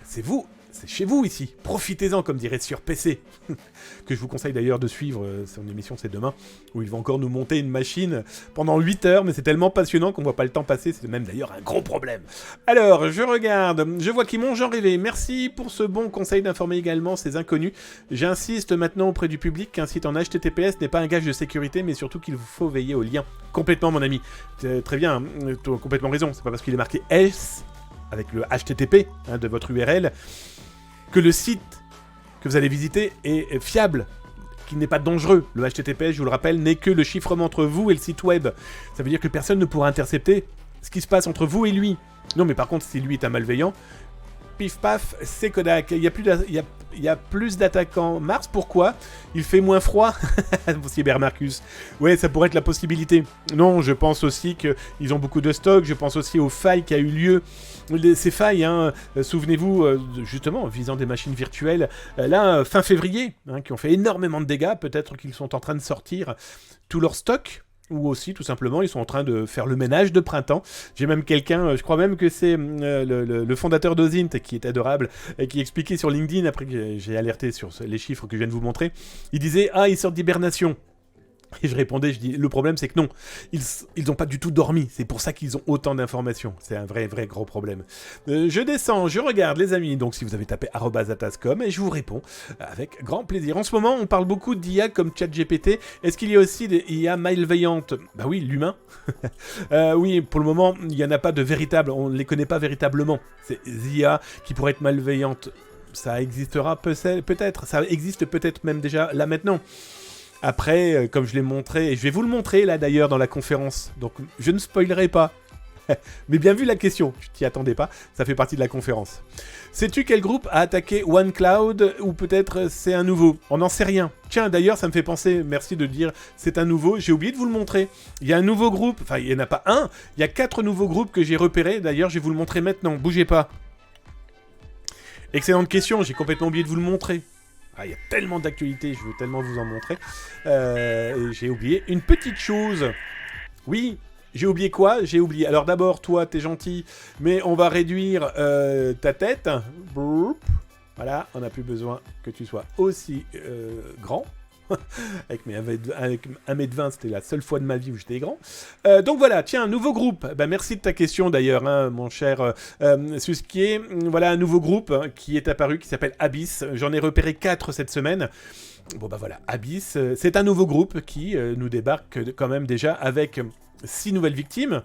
C'est vous, c'est chez vous ici. Profitez-en, comme dirait sur PC. Que je vous conseille d'ailleurs de suivre, son émission c'est demain, où il va encore nous monter une machine pendant 8 heures, mais c'est tellement passionnant qu'on voit pas le temps passer, c'est même d'ailleurs un gros problème. Alors, je regarde, je vois qu'ils m'ont genre rêvé. Merci pour ce bon conseil d'informer également ces inconnus. J'insiste maintenant auprès du public qu'un site en HTTPS n'est pas un gage de sécurité, mais surtout qu'il faut veiller au lien. Complètement, mon ami. Très bien, tu as complètement raison. C'est pas parce qu'il est marqué S, avec le HTTP de votre URL, que le site que vous allez visiter est fiable, qu'il n'est pas dangereux. Le HTTPS, je vous le rappelle, n'est que le chiffrement entre vous et le site web. Ça veut dire que personne ne pourra intercepter ce qui se passe entre vous et lui. Non, mais par contre, si lui est un malveillant, pif paf, c'est Kodak. Il y a plus d'attaquants Mars. Pourquoi ? Il fait moins froid. Cybermarcus. Ouais, ça pourrait être la possibilité. Non, je pense aussi qu'ils ont beaucoup de stock. Je pense aussi aux failles qui a eu lieu. Ces failles, hein, souvenez-vous, justement, visant des machines virtuelles, là, fin février, hein, qui ont fait énormément de dégâts. Peut-être qu'ils sont en train de sortir tout leur stock. Ou aussi, tout simplement, ils sont en train de faire le ménage de printemps. J'ai même quelqu'un, je crois même que c'est le fondateur d'Ozint, qui est adorable, et qui expliquait sur LinkedIn, après que j'ai alerté sur les chiffres que je viens de vous montrer, il disait « Ah, ils sortent d'hibernation ». Et je répondais, je dis, le problème c'est que non, ils n'ont pas du tout dormi, c'est pour ça qu'ils ont autant d'informations, c'est un vrai gros problème. Je descends, je regarde les amis, donc si vous avez tapé @atas.com, et je vous réponds avec grand plaisir. En ce moment, on parle beaucoup d'IA comme ChatGPT, est-ce qu'il y a aussi des IA malveillantes ? Bah oui, l'humain. Oui, pour le moment, il n'y en a pas de véritables, on ne les connaît pas véritablement, c'est IA qui pourraient être malveillantes, ça existera peut-être, ça existe peut-être même déjà là maintenant. Après, comme je l'ai montré, et je vais vous le montrer là d'ailleurs dans la conférence, donc je ne spoilerai pas. Mais bien vu la question, tu t'y attendais pas, ça fait partie de la conférence. Sais-tu quel groupe a attaqué OneCloud ou peut-être c'est un nouveau? On n'en sait rien. Tiens, d'ailleurs, ça me fait penser, merci de dire c'est un nouveau, j'ai oublié de vous le montrer. Il y a un nouveau groupe, enfin il n'y en a pas un, il y a 4 nouveaux groupes que j'ai repérés, d'ailleurs je vais vous le montrer maintenant, bougez pas. Excellente question, j'ai complètement oublié de vous le montrer. Ah, il y a tellement d'actualités, je veux tellement vous en montrer. Et j'ai oublié une petite chose. Oui, j'ai oublié quoi? J'ai oublié. Alors d'abord, toi, t'es gentil, mais on va réduire ta tête. Boop. Voilà, on n'a plus besoin que tu sois aussi grand. Avec 1m20, c'était la seule fois de ma vie où j'étais grand. Donc voilà, tiens, un nouveau groupe. Bah, merci de ta question d'ailleurs, hein, mon cher Susquier. Voilà un nouveau groupe qui est apparu, qui s'appelle Abyss. J'en ai repéré 4 cette semaine. Bon bah voilà, Abyss, c'est un nouveau groupe qui nous débarque quand même déjà avec 6 nouvelles victimes.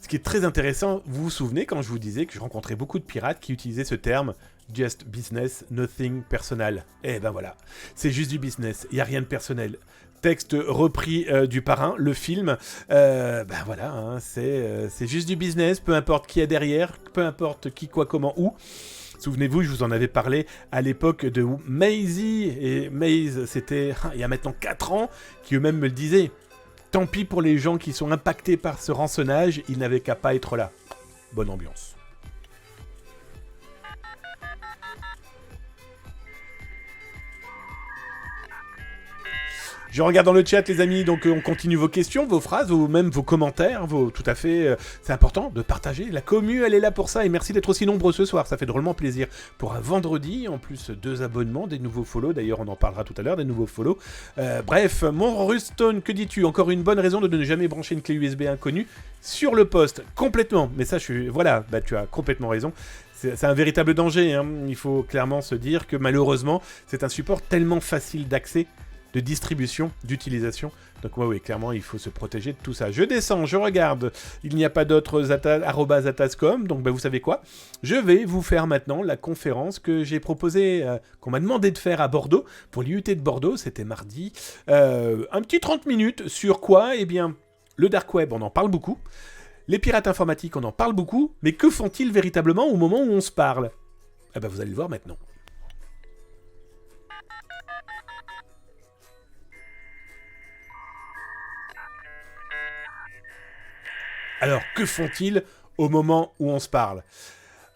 Ce qui est très intéressant, vous vous souvenez quand je vous disais que je rencontrais beaucoup de pirates qui utilisaient ce terme just business, nothing personal. Eh ben voilà, c'est juste du business, il n'y a rien de personnel. Texte repris du Parrain, le film, ben voilà, hein, c'est juste du business, peu importe qui est derrière, peu importe qui, quoi, comment, où. Souvenez-vous, je vous en avais parlé à l'époque de Maisie, et Maze, c'était il y a maintenant 4 ans, qui eux-mêmes me le disaient. Tant pis pour les gens qui sont impactés par ce rançonnage, ils n'avaient qu'à pas être là. Bonne ambiance. Je regarde dans le chat, les amis, donc on continue vos questions, vos phrases, ou même vos commentaires, tout à fait, c'est important de partager. La commu, elle est là pour ça, et merci d'être aussi nombreux ce soir, ça fait drôlement plaisir. Pour un vendredi, en plus 2 abonnements, des nouveaux follow, d'ailleurs on en parlera tout à l'heure, des nouveaux follow. Bref, mon Rustone, que dis-tu? Encore une bonne raison de ne jamais brancher une clé USB inconnue sur le poste, complètement. Mais ça, voilà, bah tu as complètement raison. C'est un véritable danger, hein. Il faut clairement se dire que malheureusement, c'est un support tellement facile d'accès, de distribution, d'utilisation. Donc oui, clairement, il faut se protéger de tout ça. Je descends, je regarde. Il n'y a pas d'autres @atascom. Donc vous savez quoi? Je vais vous faire maintenant la conférence que j'ai proposée, qu'on m'a demandé de faire à Bordeaux, pour l'IUT de Bordeaux, c'était mardi. Un petit 30 minutes sur quoi? Eh bien, le dark web, on en parle beaucoup. Les pirates informatiques, on en parle beaucoup. Mais que font-ils véritablement au moment où on se parle? Eh ben, vous allez le voir maintenant. Alors, que font-ils au moment où on se parle?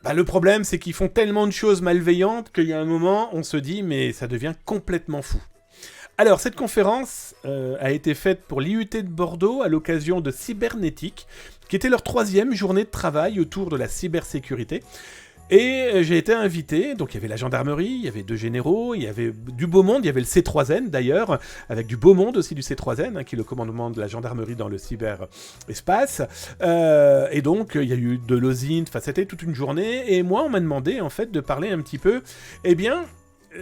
Bah, le problème, c'est qu'ils font tellement de choses malveillantes qu'il y a un moment, on se dit, mais ça devient complètement fou. Alors, cette conférence a été faite pour l'IUT de Bordeaux à l'occasion de Cybernétique, qui était leur 3e journée de travail autour de la cybersécurité. Et j'ai été invité, donc il y avait la gendarmerie, il y avait 2 généraux, il y avait du beau monde, il y avait le C3N d'ailleurs, avec du beau monde aussi du C3N, hein, qui est le commandement de la gendarmerie dans le cyberespace. Et donc il y a eu de l'OSINT, enfin c'était toute une journée, et moi on m'a demandé en fait de parler un petit peu, eh bien,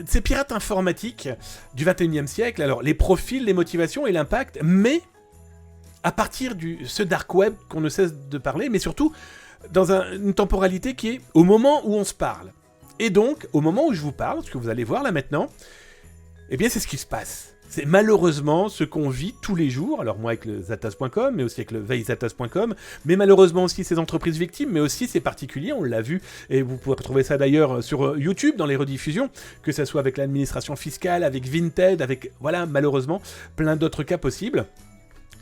ces pirates informatiques du 21e siècle, alors les profils, les motivations et l'impact, mais à partir de ce dark web qu'on ne cesse de parler, mais surtout dans une temporalité qui est au moment où on se parle. Et donc, au moment où je vous parle, ce que vous allez voir là maintenant, eh bien c'est ce qui se passe. C'est malheureusement ce qu'on vit tous les jours, alors moi avec le zatas.com, mais aussi avec le veillezatas.com, mais malheureusement aussi ces entreprises victimes, mais aussi ces particuliers, on l'a vu, et vous pouvez retrouver ça d'ailleurs sur YouTube, dans les rediffusions, que ça soit avec l'administration fiscale, avec Vinted, avec, voilà, malheureusement, plein d'autres cas possibles.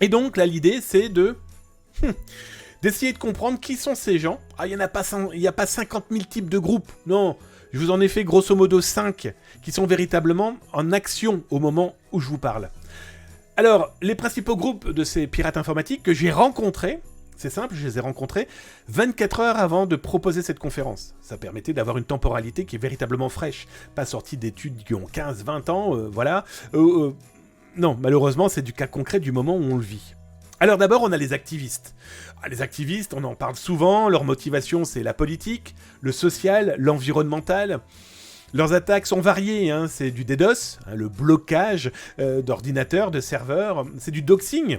Et donc là, l'idée, c'est d'essayer de comprendre qui sont ces gens. Ah, il n'y a pas 50 000 types de groupes, non. Je vous en ai fait grosso modo 5 qui sont véritablement en action au moment où je vous parle. Alors, les principaux groupes de ces pirates informatiques que j'ai rencontrés, c'est simple, je les ai rencontrés 24 heures avant de proposer cette conférence. Ça permettait d'avoir une temporalité qui est véritablement fraîche, pas sortie d'études qui ont 15-20 ans, voilà. Non, malheureusement, c'est du cas concret du moment où on le vit. Alors d'abord, on a les activistes. Les activistes, on en parle souvent, leur motivation c'est la politique, le social, l'environnemental. Leurs attaques sont variées, hein. C'est du DDoS, hein, le blocage d'ordinateurs, de serveurs, c'est du doxing.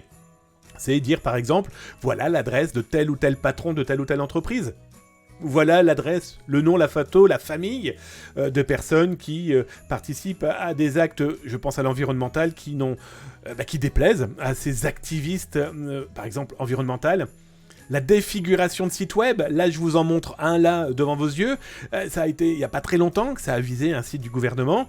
C'est dire par exemple, voilà l'adresse de tel ou tel patron de telle ou telle entreprise. Voilà l'adresse, le nom, la photo, la famille de personnes qui participent à des actes, je pense à l'environnemental, qui déplaisent à ces activistes, par exemple environnementaux. La défiguration de sites web, là je vous en montre un là devant vos yeux, ça a été il n'y a pas très longtemps que ça a visé un site du gouvernement,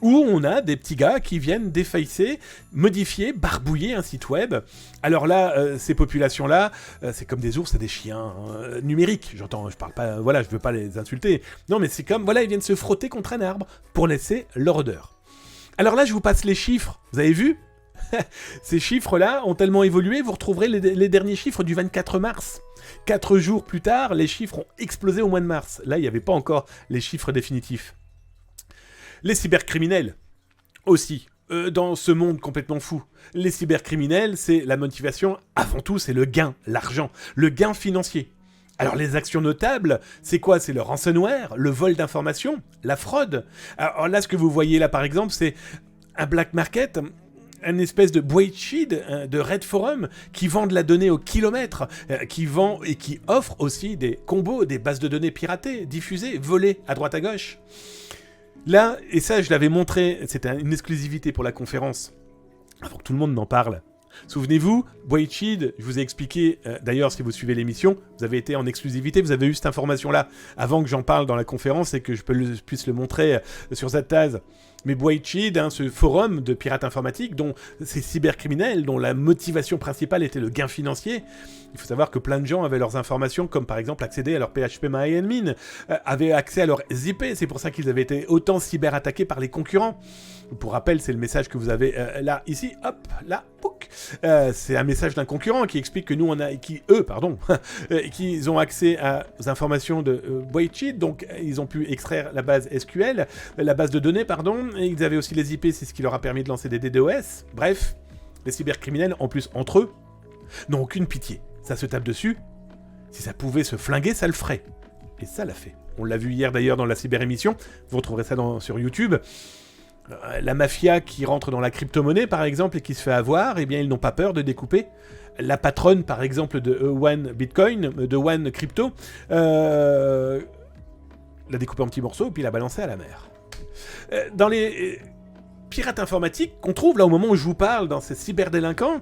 où on a des petits gars qui viennent défacer, modifier, barbouiller un site web. Alors là, ces populations-là, c'est comme des ours et des chiens numériques. J'entends, je parle pas, voilà, je veux pas les insulter. Non, mais c'est comme, voilà, ils viennent se frotter contre un arbre pour laisser leur odeur. Alors là, je vous passe les chiffres. Vous avez vu ? Ces chiffres-là ont tellement évolué, vous retrouverez les derniers chiffres du 24 mars. 4 jours plus tard, les chiffres ont explosé au mois de mars. Là, il n'y avait pas encore les chiffres définitifs. Les cybercriminels, aussi, dans ce monde complètement fou. Les cybercriminels, c'est la motivation, avant tout, c'est le gain, l'argent, le gain financier. Alors les actions notables, c'est quoi ? C'est le ransomware, le vol d'informations, la fraude. Alors là, ce que vous voyez là, par exemple, c'est un black market, une espèce de Boichid, de Red Forum, qui vend de la donnée au kilomètre, qui vend et qui offre aussi des combos, des bases de données piratées, diffusées, volées à droite à gauche. Là, et ça je l'avais montré, c'était une exclusivité pour la conférence, avant que tout le monde n'en parle. Souvenez-vous, Boichid, je vous ai expliqué, d'ailleurs si vous suivez l'émission, vous avez été en exclusivité, vous avez eu cette information-là, avant que j'en parle dans la conférence et que je puisse le montrer sur Zataz. Mais Boichid, ce forum de pirates informatiques, dont ces cybercriminels, dont la motivation principale était le gain financier, il faut savoir que plein de gens avaient leurs informations, comme par exemple accéder à leur PHP-MyAdmin, avaient accès à leurs IP, c'est pour ça qu'ils avaient été autant cyberattaqués par les concurrents. Pour rappel, c'est le message que vous avez là, ici, hop, là, pouc. C'est un message d'un concurrent qui explique que nous, on a, qu'ils ont accès aux informations de Boichid, donc ils ont pu extraire la base SQL, la base de données, pardon, et ils avaient aussi les IP, c'est ce qui leur a permis de lancer des DDoS. Bref, les cybercriminels, en plus, entre eux, n'ont aucune pitié. Ça se tape dessus. Si ça pouvait se flinguer, ça le ferait. Et ça l'a fait. On l'a vu hier d'ailleurs dans la cyber-émission, vous retrouverez ça sur YouTube. La mafia qui rentre dans la crypto-monnaie, par exemple, et qui se fait avoir, eh bien, ils n'ont pas peur de découper. La patronne, par exemple, de One Bitcoin, de One Crypto, l'a découpé en petits morceaux, puis l'a balancé à la mer. Dans les pirates informatiques qu'on trouve, là, au moment où je vous parle, dans ces cyberdélinquants,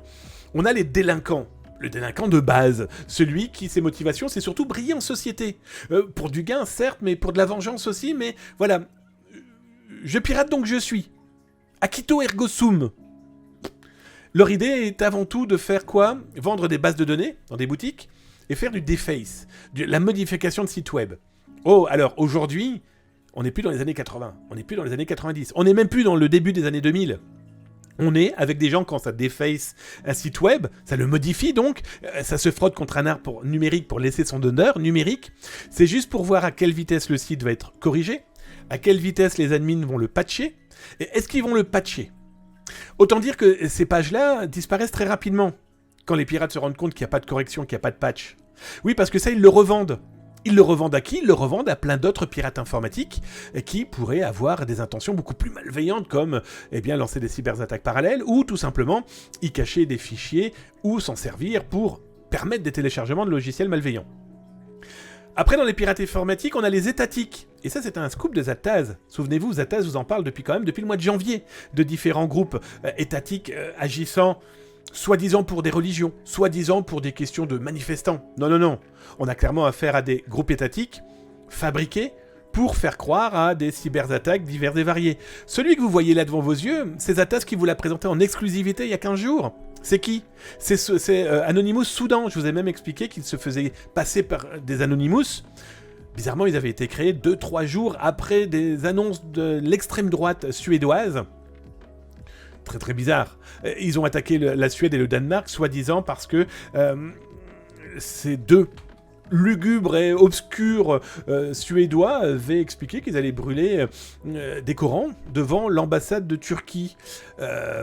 on a les délinquants. Le délinquant de base, celui qui, ses motivations, c'est surtout briller en société. Pour du gain, certes, mais pour de la vengeance aussi, mais voilà... Je pirate donc je suis. Acquito ergo sum. Leur idée est avant tout de faire quoi ? Vendre des bases de données dans des boutiques et faire du deface, de la modification de sites web. Oh, alors aujourd'hui, on n'est plus dans les années 80, on n'est plus dans les années 90, on n'est même plus dans le début des années 2000. On est avec des gens, quand ça deface un site web, ça le modifie donc, ça se frotte contre un arbre numérique pour laisser son donneur numérique. C'est juste pour voir à quelle vitesse le site va être corrigé, à quelle vitesse les admins vont le patcher, et est-ce qu'ils vont le patcher ? Autant dire que ces pages-là disparaissent très rapidement, quand les pirates se rendent compte qu'il n'y a pas de correction, qu'il n'y a pas de patch. Oui, parce que ça, ils le revendent. Ils le revendent à qui ? Ils le revendent à plein d'autres pirates informatiques qui pourraient avoir des intentions beaucoup plus malveillantes, comme lancer des cyberattaques parallèles, ou tout simplement y cacher des fichiers, ou s'en servir pour permettre des téléchargements de logiciels malveillants. Après, dans les pirates informatiques, on a les étatiques. Et ça, c'est un scoop de Zataz. Souvenez-vous, Zataz vous en parle depuis le mois de janvier, de différents groupes étatiques agissant, soi-disant pour des religions, soi-disant pour des questions de manifestants. Non. On a clairement affaire à des groupes étatiques fabriqués pour faire croire à des cyberattaques diverses et variées. Celui que vous voyez là devant vos yeux, c'est Zataz qui vous l'a présenté en exclusivité il y a 15 jours. C'est qui ? C'est Anonymous Soudan. Je vous ai même expliqué qu'ils se faisaient passer par des Anonymous. Bizarrement, ils avaient été créés 2-3 jours après des annonces de l'extrême droite suédoise. Très très bizarre. Ils ont attaqué la Suède et le Danemark, soi-disant parce que ces deux lugubres et obscurs suédois avaient expliqué qu'ils allaient brûler des Corans devant l'ambassade de Turquie.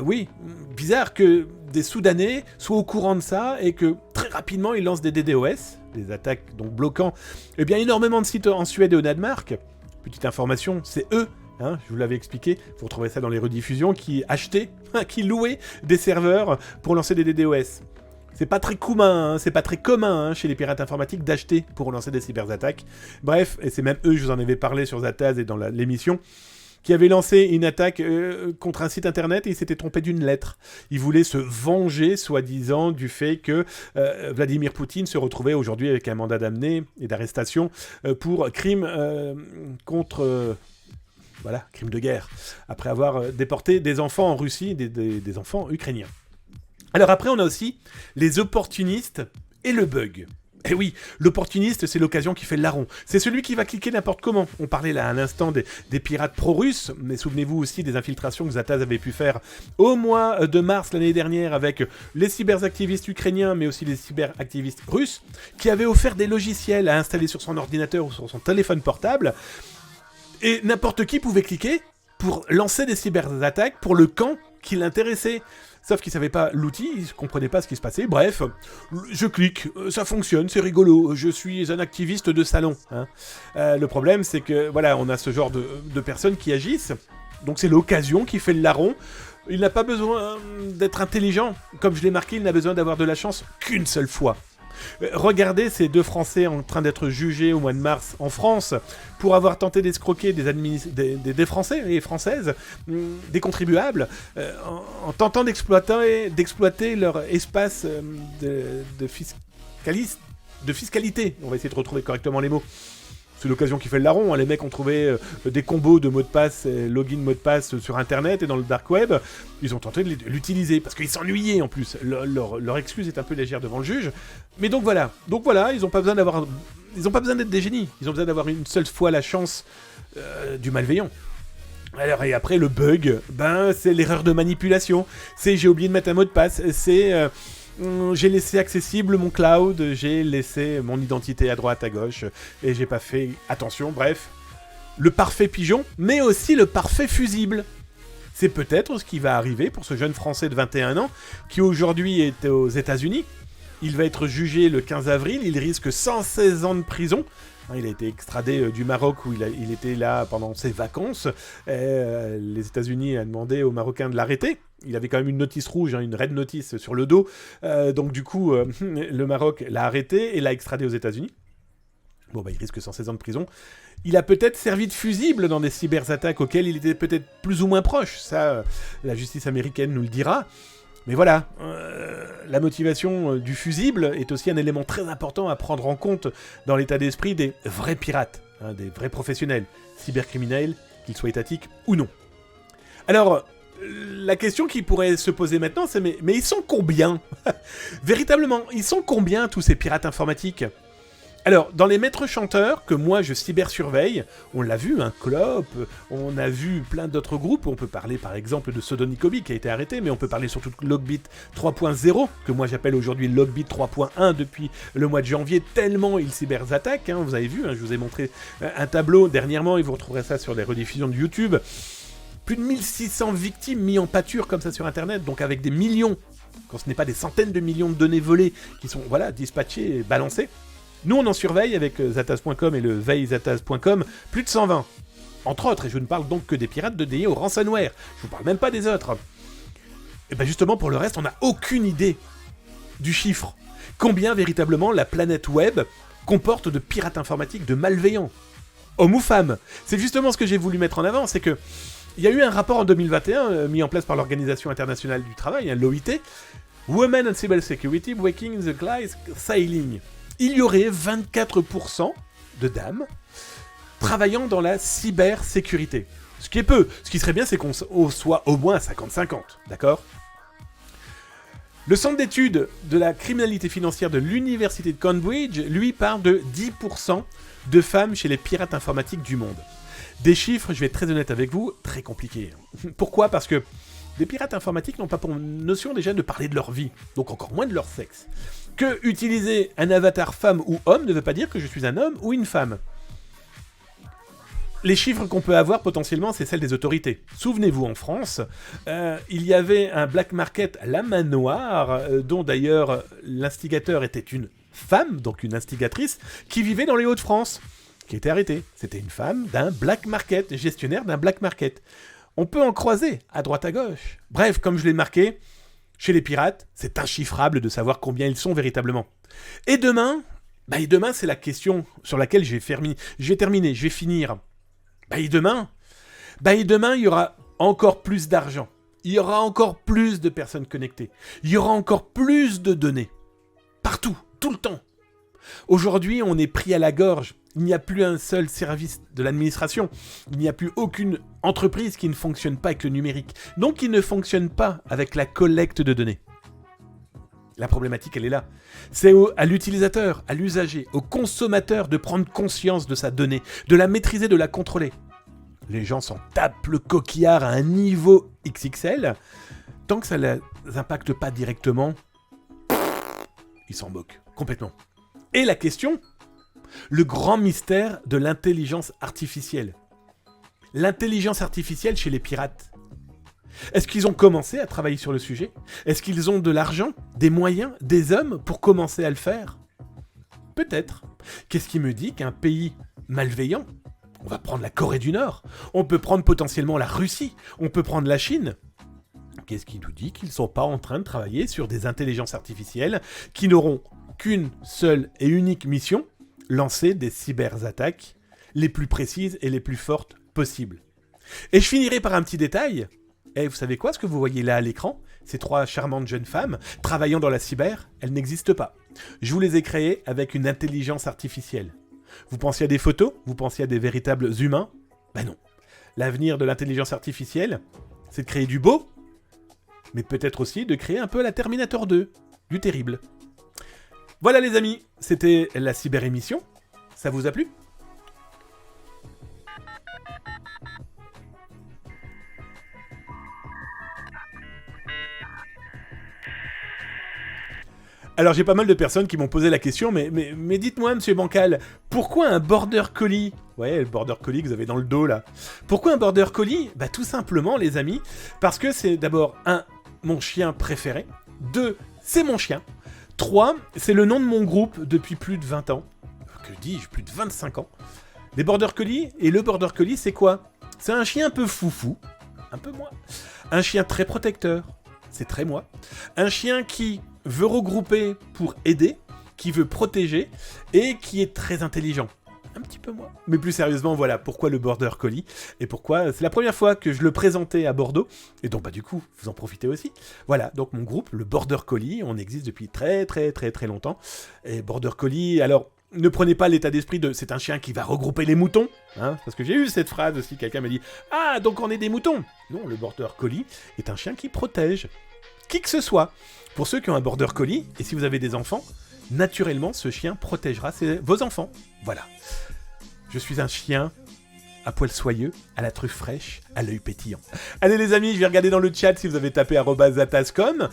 Oui, bizarre que des Soudanais soient au courant de ça et que très rapidement ils lancent des DDoS, des attaques donc bloquant énormément de sites en Suède et au Danemark. Petite information, c'est eux, je vous l'avais expliqué, vous retrouvez ça dans les rediffusions, qui achetaient, qui louaient des serveurs pour lancer des DDoS. C'est pas très commun, chez les pirates informatiques d'acheter pour lancer des cyberattaques. Bref, et c'est même eux, je vous en avais parlé sur Zataz et dans l'émission, qui avait lancé une attaque contre un site internet et il s'était trompé d'une lettre. Il voulait se venger, soi-disant, du fait que Vladimir Poutine se retrouvait aujourd'hui avec un mandat d'amener et d'arrestation pour crime contre... Voilà, crime de guerre, après avoir déporté des enfants en Russie, des enfants ukrainiens. Alors après, on a aussi les opportunistes et le bug. Eh oui, l'opportuniste, c'est l'occasion qui fait le larron. C'est celui qui va cliquer n'importe comment. On parlait là à l'instant des pirates pro-russes, mais souvenez-vous aussi des infiltrations que Zataz avait pu faire au mois de mars l'année dernière avec les cyberactivistes ukrainiens, mais aussi les cyberactivistes russes, qui avaient offert des logiciels à installer sur son ordinateur ou sur son téléphone portable. Et n'importe qui pouvait cliquer pour lancer des cyberattaques pour le camp qui l'intéressait. Sauf qu'il ne savait pas l'outil, il ne comprenait pas ce qui se passait. Bref, je clique, ça fonctionne, c'est rigolo, je suis un activiste de salon. Hein. Le problème, c'est que voilà, on a ce genre de personnes qui agissent. Donc c'est l'occasion qui fait le larron. Il n'a pas besoin d'être intelligent. Comme je l'ai marqué, il n'a besoin d'avoir de la chance qu'une seule fois. Regardez ces deux Français en train d'être jugés au mois de mars en France pour avoir tenté d'escroquer des Français et Françaises, des contribuables, en tentant d'exploiter leur espace de fiscalité. On va essayer de retrouver correctement les mots. C'est l'occasion qui fait le larron. Hein. Les mecs ont trouvé des combos de mots de passe, login mot de passe sur Internet et dans le dark web. Ils ont tenté de l'utiliser parce qu'ils s'ennuyaient en plus. Leur excuse est un peu légère devant le juge. Mais donc voilà, ils n'ont pas besoin d'être des génies. Ils ont besoin d'avoir une seule fois la chance du malveillant. Alors et après le bug, c'est l'erreur de manipulation. C'est j'ai oublié de mettre un mot de passe. C'est j'ai laissé accessible mon cloud, j'ai laissé mon identité à droite, à gauche, et j'ai pas fait attention, bref. Le parfait pigeon, mais aussi le parfait fusible. C'est peut-être ce qui va arriver pour ce jeune Français de 21 ans, qui aujourd'hui est aux États-Unis. Il va être jugé le 15 avril, il risque 116 ans de prison. Il a été extradé du Maroc où il était là pendant ses vacances. Les États-Unis ont demandé aux Marocains de l'arrêter. Il avait quand même une notice rouge, une red notice sur le dos. Donc du coup, le Maroc l'a arrêté et l'a extradé aux États-Unis. Bon, il risque 116 ans de prison. Il a peut-être servi de fusible dans des cyberattaques auxquelles il était peut-être plus ou moins proche. Ça, la justice américaine nous le dira. Mais voilà, la motivation du fusible est aussi un élément très important à prendre en compte dans l'état d'esprit des vrais pirates, des vrais professionnels, cybercriminels, qu'ils soient étatiques ou non. Alors, la question qui pourrait se poser maintenant, c'est mais ils sont combien? Véritablement, ils sont combien tous ces pirates informatiques? Alors, dans les maîtres chanteurs que moi je cybersurveille, on l'a vu, Clop, on a vu plein d'autres groupes, on peut parler par exemple de Sodonicobi qui a été arrêté, mais on peut parler surtout de Logbit 3.0, que moi j'appelle aujourd'hui Logbit 3.1 depuis le mois de janvier, tellement ils cyberattaquent, vous avez vu, je vous ai montré un tableau dernièrement, et vous retrouverez ça sur les rediffusions de YouTube. Plus de 1600 victimes mis en pâture comme ça sur Internet, donc avec des millions, quand ce n'est pas des centaines de millions de données volées qui sont dispatchées et balancées. Nous, on en surveille avec Zataz.com et le veillezataz.com plus de 120. Entre autres, et je ne parle donc que des pirates dédiés au ransomware. Je vous parle même pas des autres. Et justement, pour le reste, on n'a aucune idée du chiffre. Combien véritablement la planète web comporte de pirates informatiques, de malveillants? Hommes ou femmes? C'est justement ce que j'ai voulu mettre en avant, c'est que il y a eu un rapport en 2021 mis en place par l'Organisation internationale du travail, l'OIT, Women and Cyber Security Breaking the Glass Ceiling. Il y aurait 24% de dames travaillant dans la cybersécurité. Ce qui est peu. Ce qui serait bien, c'est qu'on soit au moins 50-50, d'accord ? Le centre d'études de la criminalité financière de l'université de Cambridge, lui, parle de 10% de femmes chez les pirates informatiques du monde. Des chiffres, je vais être très honnête avec vous, très compliqués. Pourquoi ? Parce que les pirates informatiques n'ont pas pour notion déjà de parler de leur vie, donc encore moins de leur sexe. Que utiliser un avatar femme ou homme ne veut pas dire que je suis un homme ou une femme. Les chiffres qu'on peut avoir potentiellement, c'est celles des autorités. Souvenez-vous, en France, il y avait un black market, la main noire, dont d'ailleurs l'instigateur était une femme, donc une instigatrice, qui vivait dans les Hauts-de-France, qui était arrêtée. C'était une femme d'un black market, gestionnaire d'un black market. On peut en croiser à droite à gauche. Bref, comme je l'ai marqué, chez les pirates, c'est inchiffrable de savoir combien ils sont véritablement. Et demain, demain c'est la question sur laquelle je vais finir. Et demain, Et demain, il y aura encore plus d'argent. Il y aura encore plus de personnes connectées. Il y aura encore plus de données. Partout, tout le temps. Aujourd'hui, on est pris à la gorge. Il n'y a plus un seul service de l'administration. Il n'y a plus aucune entreprise qui ne fonctionne pas avec le numérique. Donc, qui ne fonctionne pas avec la collecte de données. La problématique, elle est là. C'est à l'utilisateur, à l'usager, au consommateur de prendre conscience de sa donnée, de la maîtriser, de la contrôler. Les gens s'en tapent le coquillard à un niveau XXL. Tant que ça ne les impacte pas directement, ils s'en moquent complètement. Et la question, le grand mystère de l'intelligence artificielle. L'intelligence artificielle chez les pirates. Est-ce qu'ils ont commencé à travailler sur le sujet ? Est-ce qu'ils ont de l'argent, des moyens, des hommes pour commencer à le faire ? Peut-être. Qu'est-ce qui me dit qu'un pays malveillant, on va prendre la Corée du Nord, on peut prendre potentiellement la Russie, on peut prendre la Chine. Qu'est-ce qui nous dit qu'ils ne sont pas en train de travailler sur des intelligences artificielles qui n'auront qu'une seule et unique mission, lancer des cyberattaques les plus précises et les plus fortes possibles. Et je finirai par un petit détail. Et vous savez quoi, ce que vous voyez là à l'écran, ces 3 charmantes jeunes femmes travaillant dans la cyber, elles n'existent pas. Je vous les ai créées avec une intelligence artificielle. Vous pensiez à des photos ? Vous pensiez à des véritables humains ? Non. L'avenir de l'intelligence artificielle, c'est de créer du beau, mais peut-être aussi de créer un peu la Terminator 2, du terrible. Voilà les amis, c'était la cyber-émission. Ça vous a plu ? Alors j'ai pas mal de personnes qui m'ont posé la question, mais dites-moi, monsieur Bancal, pourquoi un border collie ? Ouais, le border collie que vous avez dans le dos là. Pourquoi un border collie ? Tout simplement les amis, parce que c'est d'abord 1, mon chien préféré, 2, c'est mon chien, 3, c'est le nom de mon groupe depuis plus de 20 ans. Que dis-je, plus de 25 ans. Des border collie, et le border collie c'est quoi ? C'est un chien un peu foufou, un peu moi. Un chien très protecteur, c'est très moi. Un chien qui veut regrouper pour aider, qui veut protéger, et qui est très intelligent. Un petit peu moi. Mais plus sérieusement, voilà pourquoi le border collie, et pourquoi c'est la première fois que je le présentais à Bordeaux, et donc du coup, vous en profitez aussi. Voilà, donc mon groupe, le border collie, on existe depuis très très très très longtemps. Et border collie, alors, ne prenez pas l'état d'esprit de c'est un chien qui va regrouper les moutons, hein, parce que j'ai eu cette phrase aussi, quelqu'un m'a dit « Ah, donc on est des moutons !» Non, le border collie est un chien qui protège qui que ce soit. Pour ceux qui ont un border collie, et si vous avez des enfants, naturellement, ce chien protégera vos enfants. Voilà. Je suis un chien à poil soyeux, à la truffe fraîche, à l'œil pétillant. Allez les amis, je vais regarder dans le chat si vous avez tapé @zatascom,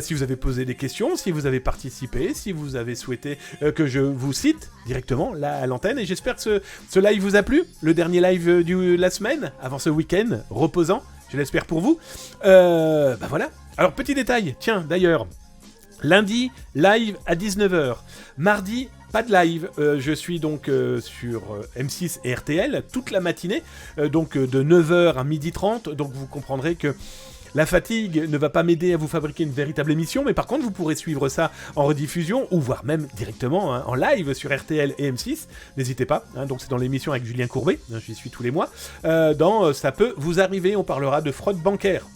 si vous avez posé des questions, si vous avez participé, si vous avez souhaité que je vous cite directement là à l'antenne. Et j'espère que ce live vous a plu, le dernier live de la semaine, avant ce week-end reposant, je l'espère pour vous. Voilà. Alors petit détail, tiens d'ailleurs, lundi, live à 19h, mardi, pas de live, je suis donc sur M6 et RTL toute la matinée, donc de 9h à 12h30, donc vous comprendrez que la fatigue ne va pas m'aider à vous fabriquer une véritable émission, mais par contre vous pourrez suivre ça en rediffusion, ou voire même directement en live sur RTL et M6, n'hésitez pas, donc c'est dans l'émission avec Julien Courbet, j'y suis tous les mois, dans Ça peut vous arriver, on parlera de fraude bancaire,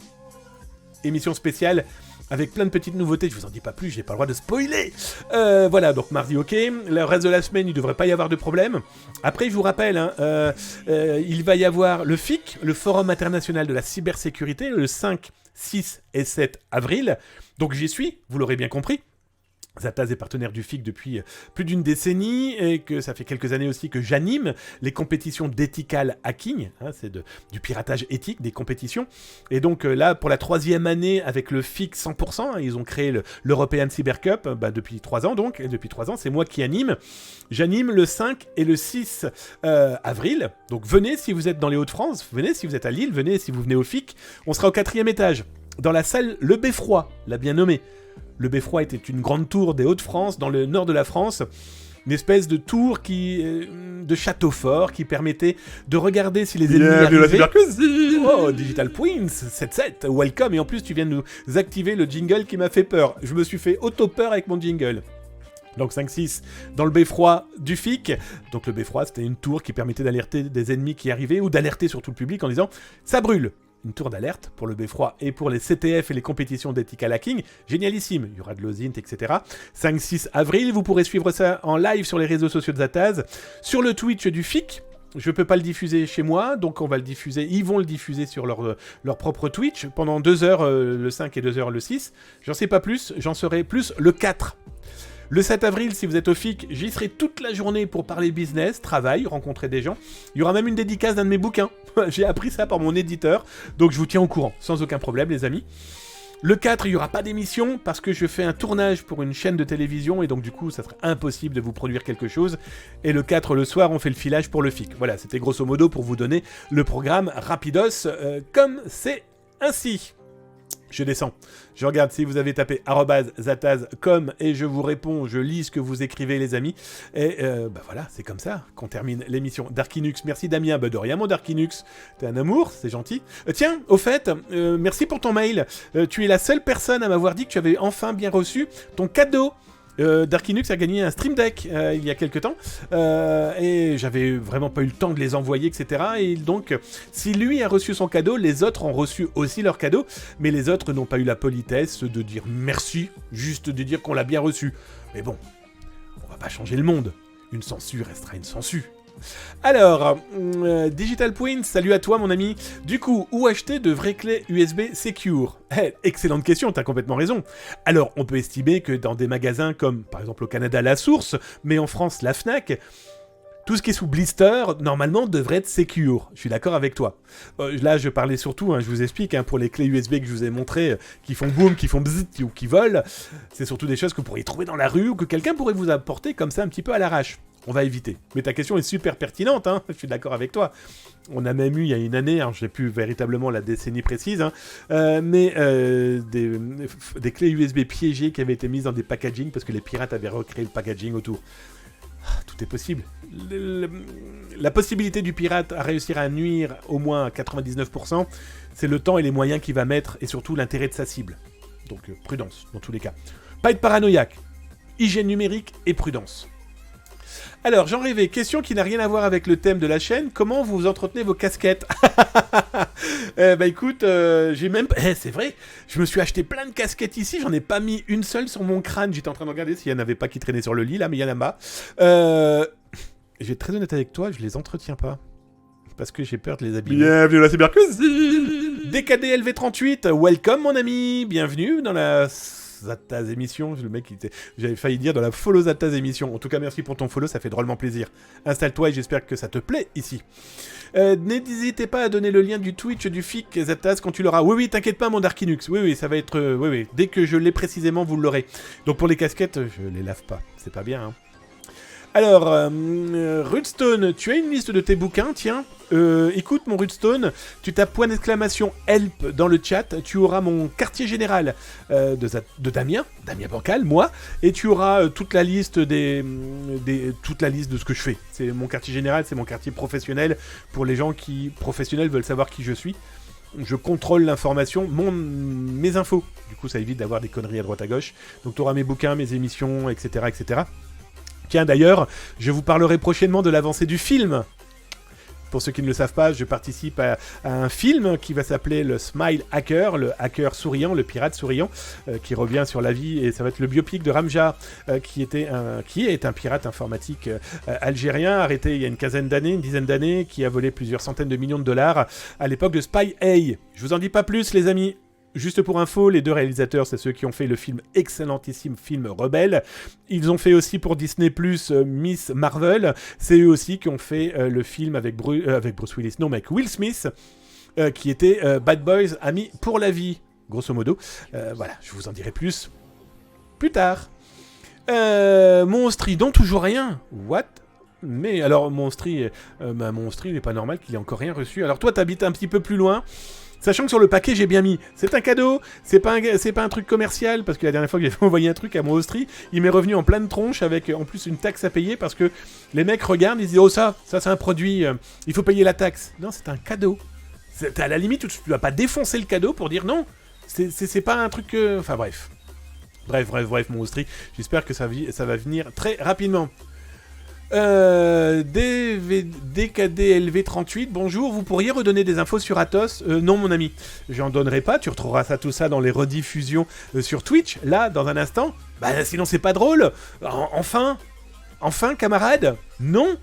émission spéciale, avec plein de petites nouveautés, je vous en dis pas plus, j'ai pas le droit de spoiler. Voilà, donc mardi ok, le reste de la semaine il devrait pas y avoir de problème. Après je vous rappelle, il va y avoir le FIC, le Forum International de la Cybersécurité, le 5, 6 et 7 avril, donc j'y suis, vous l'aurez bien compris. Zataz est partenaire du FIC depuis plus d'une décennie et que ça fait quelques années aussi que j'anime les compétitions d'ethical hacking, c'est du piratage éthique des compétitions. Et donc là, pour la 3e année avec le FIC 100%, ils ont créé l'European Cyber Cup depuis 3 ans donc, et depuis 3 ans, c'est moi qui anime. J'anime le 5 et le 6 avril, donc venez si vous êtes dans les Hauts-de-France, venez si vous êtes à Lille, venez si vous venez au FIC, on sera au 4e étage, dans la salle Le Beffroi, la bien nommée. Le Beffroi était une grande tour des Hauts-de-France, dans le nord de la France, une espèce de tour de château fort qui permettait de regarder si les ennemis arrivaient. Oh, Digital Twins 77, welcome, et en plus tu viens de nous activer le jingle qui m'a fait peur. Je me suis fait auto-peur avec mon jingle. Donc 5-6 dans le beffroi du FIC. Donc le beffroi, c'était une tour qui permettait d'alerter des ennemis qui arrivaient ou d'alerter sur tout le public en disant « ça brûle ». Une tour d'alerte pour le beffroi et pour les CTF et les compétitions d'ethical hacking. Génialissime, il y aura de l'OSINT, etc. 5-6 avril, vous pourrez suivre ça en live sur les réseaux sociaux de Zataz, sur le Twitch du FIC. Je peux pas le diffuser chez moi, donc on va le diffuser. Ils vont le diffuser sur leur propre Twitch pendant 2 heures le 5 et 2 heures le 6. J'en sais pas plus, j'en saurai plus le 4. Le 7 avril, si vous êtes au FIC, j'y serai toute la journée pour parler business, travail, rencontrer des gens. Il y aura même une dédicace d'un de mes bouquins. J'ai appris ça par mon éditeur, donc je vous tiens au courant, sans aucun problème les amis. Le 4, il n'y aura pas d'émission parce que je fais un tournage pour une chaîne de télévision et donc du coup, ça serait impossible de vous produire quelque chose. Et le 4, le soir, on fait le filage pour le FIC. Voilà, c'était grosso modo pour vous donner le programme rapidos comme c'est ainsi. Je descends, je regarde si vous avez tapé @zataz.com et je vous réponds, je lis ce que vous écrivez les amis. Et voilà, c'est comme ça qu'on termine l'émission. Darkinux, merci Damien, de rien mon Darkinux, t'es un amour, c'est gentil. Tiens, au fait, merci pour ton mail, tu es la seule personne à m'avoir dit que tu avais enfin bien reçu ton cadeau. Darkinux a gagné un Stream Deck il y a quelques temps et j'avais vraiment pas eu le temps de les envoyer, etc. Et donc, si lui a reçu son cadeau, les autres ont reçu aussi leur cadeau, mais les autres n'ont pas eu la politesse de dire merci, juste de dire qu'on l'a bien reçu. Mais bon, on va pas changer le monde. Une censure restera une censure. Alors, Digital Point, salut à toi mon ami. Du coup, où acheter de vraies clés USB secure? Excellente question, t'as complètement raison. Alors, on peut estimer que dans des magasins comme, par exemple au Canada, La Source, mais en France, la Fnac, tout ce qui est sous blister, normalement, devrait être secure. Je suis d'accord avec toi. Là, je parlais surtout, je vous explique, pour les clés USB que je vous ai montrées, qui font boum, qui font bzzz, ou qui volent, c'est surtout des choses que vous pourriez trouver dans la rue, ou que quelqu'un pourrait vous apporter comme ça un petit peu à l'arrache. On va éviter. Mais ta question est super pertinente, je suis d'accord avec toi. On a même eu, il y a une année, je n'ai plus véritablement la décennie précise, mais des clés USB piégées qui avaient été mises dans des packaging parce que les pirates avaient recréé le packaging autour. Tout est possible. La possibilité du pirate à réussir à nuire au moins à 99%, c'est le temps et les moyens qu'il va mettre et surtout l'intérêt de sa cible. Donc prudence dans tous les cas. Pas être paranoïaque. Hygiène numérique et prudence. Alors, j'en rêvais, question qui n'a rien à voir avec le thème de la chaîne, comment vous entretenez vos casquettes? Écoute, j'ai même... c'est vrai, je me suis acheté plein de casquettes ici, j'en ai pas mis une seule sur mon crâne, j'étais en train de regarder s'il y en avait pas qui traînaient sur le lit, là, mais il y en a pas. Je vais être très honnête avec toi, je les entretiens pas. Parce que j'ai peur de les abîmer. Bienvenue dans la cybercuisine. DKDLV38, welcome mon ami, bienvenue dans la... Zataz émission, le mec, j'avais failli dire dans la follow Zataz émission. En tout cas, merci pour ton follow, ça fait drôlement plaisir. Installe-toi et j'espère que ça te plaît ici. N'hésitez pas à donner le lien du Twitch du FIC Zataz quand tu l'auras. Oui, t'inquiète pas, mon Darkinux. Oui, ça va être. Oui. Dès que je l'ai précisément, vous l'aurez. Donc pour les casquettes, je les lave pas. C'est pas bien, Alors, Rudstone, tu as une liste de tes bouquins, tiens. Écoute, mon Rudstone, tu tapes point d'exclamation help dans le chat, tu auras mon quartier général de Damien Bancal, moi, et tu auras toute la liste toute la liste de ce que je fais. C'est mon quartier général, c'est mon quartier professionnel pour les gens qui, professionnels, veulent savoir qui je suis. Je contrôle l'information, mes infos. Du coup, ça évite d'avoir des conneries à droite à gauche. Donc, tu auras mes bouquins, mes émissions, etc., etc. Tiens, d'ailleurs, je vous parlerai prochainement de l'avancée du film. Pour ceux qui ne le savent pas, je participe à un film qui va s'appeler le Smile Hacker, le hacker souriant, le pirate souriant, qui revient sur la vie, et ça va être le biopic de Ramja, qui est un pirate informatique algérien, arrêté il y a une dizaine d'années, qui a volé plusieurs centaines de millions de dollars à l'époque de Spy A. Je vous en dis pas plus, les amis. Juste pour info, les deux réalisateurs, c'est ceux qui ont fait le film excellentissime film Rebelle. Ils ont fait aussi pour Disney+, Miss Marvel. C'est eux aussi qui ont fait le film avec Bruce Willis, non, mais avec Will Smith, qui était Bad Boys, Amis pour la vie, grosso modo. Voilà, je vous en dirai plus tard. Monstri, dont toujours rien. What? Mais alors, Monstri, il n'est pas normal qu'il ait encore rien reçu. Alors toi, t'habites un petit peu plus loin. Sachant que sur le paquet, j'ai bien mis, c'est un cadeau, c'est pas un truc commercial, parce que la dernière fois que j'ai envoyé un truc à mon Austrie, il m'est revenu en pleine tronche avec en plus une taxe à payer, parce que les mecs regardent, ils disent « Oh ça c'est un produit, il faut payer la taxe. » Non, c'est un cadeau. À la limite, tu vas pas défoncer le cadeau pour dire non, c'est pas un truc... Enfin bref. Bref, mon Austrie. J'espère que ça va venir très rapidement. DKDLV38, bonjour, vous pourriez redonner des infos sur Athos? Non mon ami, j'en donnerai pas, tu retrouveras tout ça dans les rediffusions sur Twitch, là, dans un instant. Bah sinon c'est pas drôle. Enfin, camarade. Non.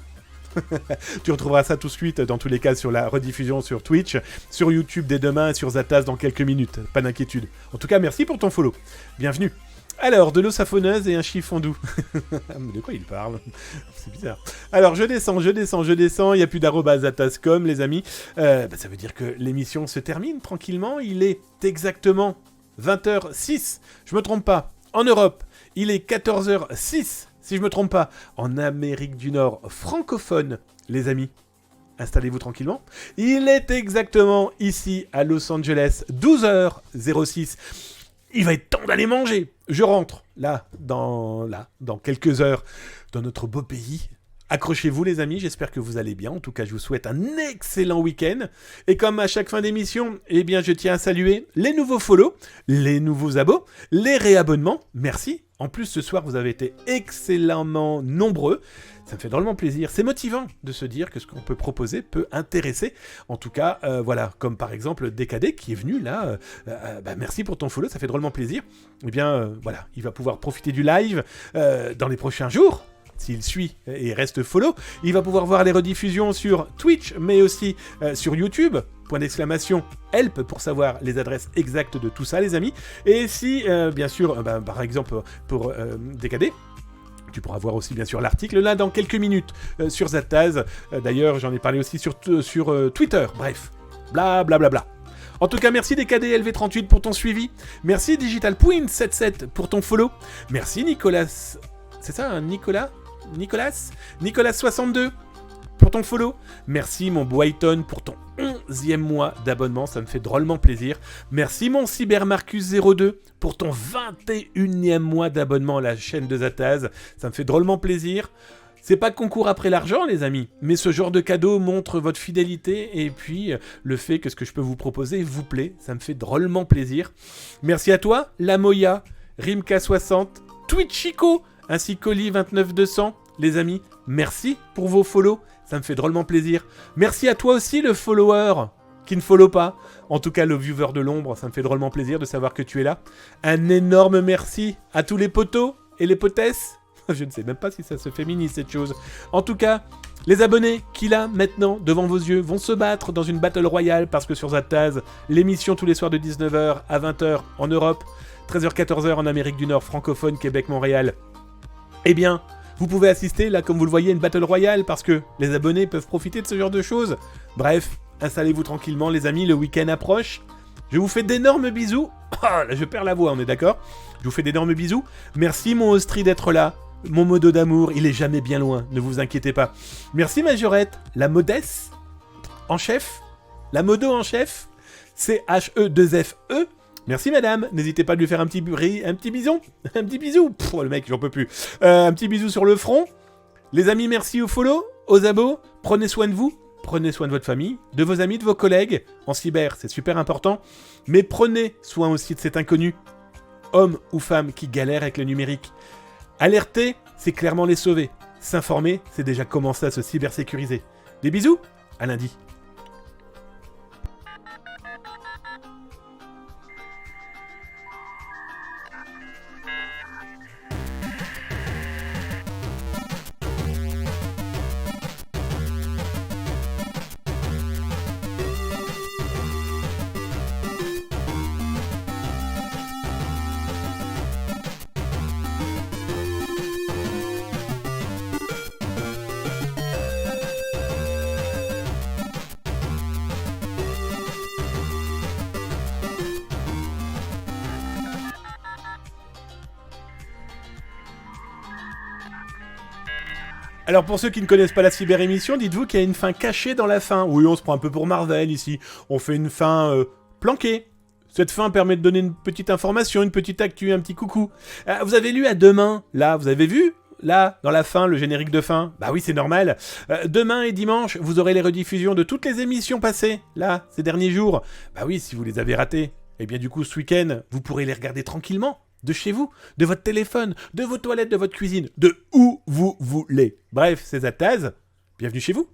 Tu retrouveras ça tout de suite, dans tous les cas, sur la rediffusion sur Twitch, sur YouTube dès demain et sur Zatas dans quelques minutes, pas d'inquiétude. En tout cas, merci pour ton follow, bienvenue. Alors, de l'eau savonneuse et un chiffon doux. De quoi il parle? C'est bizarre. Alors, je descends, il n'y a plus d'arrobas Zatas.com, les amis. Ça veut dire que l'émission se termine tranquillement. Il est exactement 20h06, je me trompe pas. En Europe, il est 14h06, si je me trompe pas. En Amérique du Nord francophone, les amis. Installez-vous tranquillement. Il est exactement ici, à Los Angeles, 12h06. Il va être temps d'aller manger. Je rentre, dans quelques heures, dans notre beau pays. Accrochez-vous les amis, j'espère que vous allez bien. En tout cas, je vous souhaite un excellent week-end. Et comme à chaque fin d'émission, je tiens à saluer les nouveaux follow, les nouveaux abos, les réabonnements. Merci. En plus, ce soir, vous avez été excellemment nombreux. Ça me fait drôlement plaisir. C'est motivant de se dire que ce qu'on peut proposer peut intéresser. En tout cas, comme par exemple DKD qui est venu là. Merci pour ton follow, ça fait drôlement plaisir. Il va pouvoir profiter du live dans les prochains jours. S'il suit et reste follow, il va pouvoir voir les rediffusions sur Twitch, mais aussi sur YouTube. Point d'exclamation, help pour savoir les adresses exactes de tout ça, les amis. Et si, bien sûr, par exemple, pour DKD, tu pourras voir aussi, bien sûr, l'article là dans quelques minutes sur Zataz. D'ailleurs, j'en ai parlé aussi sur Twitter. Bref, blablabla. En tout cas, merci DKDLV38 pour ton suivi. Merci DigitalPoint77 pour ton follow. Merci Nicolas. C'est ça, hein, Nicolas62 pour ton follow. Merci mon Boyton pour ton 11e mois d'abonnement, ça me fait drôlement plaisir. Merci mon Cybermarcus02 pour ton 21e mois d'abonnement à la chaîne de Zataz, ça me fait drôlement plaisir. C'est pas qu'on court après l'argent les amis, mais ce genre de cadeau montre votre fidélité et puis le fait que ce que je peux vous proposer vous plaît, ça me fait drôlement plaisir. Merci à toi, Lamoya, Rimka60, Twitchico, ainsi qu'Oli29200, les amis, merci pour vos follow, ça me fait drôlement plaisir. Merci à toi aussi le follower qui ne follow pas, en tout cas le viewer de l'ombre, ça me fait drôlement plaisir de savoir que tu es là. Un énorme merci à tous les potos et les potesses, je ne sais même pas si ça se féminise cette chose. En tout cas, les abonnés qui là, maintenant, devant vos yeux, vont se battre dans une battle royale parce que sur Zataz, l'émission tous les soirs de 19h à 20h en Europe, 13h-14h en Amérique du Nord francophone, Québec, Montréal. Eh bien, vous pouvez assister, là, comme vous le voyez, à une battle royale, parce que les abonnés peuvent profiter de ce genre de choses. Bref, installez-vous tranquillement, les amis, le week-end approche. Je vous fais d'énormes bisous. Ah, là, je perds la voix, on est d'accord? Je vous fais d'énormes bisous. Merci, mon Austrie, d'être là. Mon modo d'amour, il est jamais bien loin, ne vous inquiétez pas. Merci, Majorette, la modesse en chef. La modo en chef. CHE2FE. Merci madame, n'hésitez pas à lui faire un petit bisou. Un petit bisou. Le mec, j'en peux plus. Un petit bisou sur le front. Les amis, merci aux follow, aux abos. Prenez soin de vous, prenez soin de votre famille, de vos amis, de vos collègues. En cyber, c'est super important. Mais prenez soin aussi de cet inconnu, homme ou femme qui galère avec le numérique. Alerter, c'est clairement les sauver. S'informer, c'est déjà commencer à se cybersécuriser. Des bisous, à lundi. Alors pour ceux qui ne connaissent pas la cyber-émission, dites-vous qu'il y a une fin cachée dans la fin. Oui, on se prend un peu pour Marvel ici. On fait une fin planquée. Cette fin permet de donner une petite information, une petite actu, un petit coucou. Vous avez lu à demain, là, vous avez vu là, dans la fin, le générique de fin? Bah oui, c'est normal. Demain et dimanche, vous aurez les rediffusions de toutes les émissions passées, là, ces derniers jours. Bah oui, si vous les avez ratées, eh bien du coup, ce week-end, vous pourrez les regarder tranquillement, De chez vous, de votre téléphone, de vos toilettes, de votre cuisine, de où vous voulez. Bref, c'est Zataz. Bienvenue chez vous.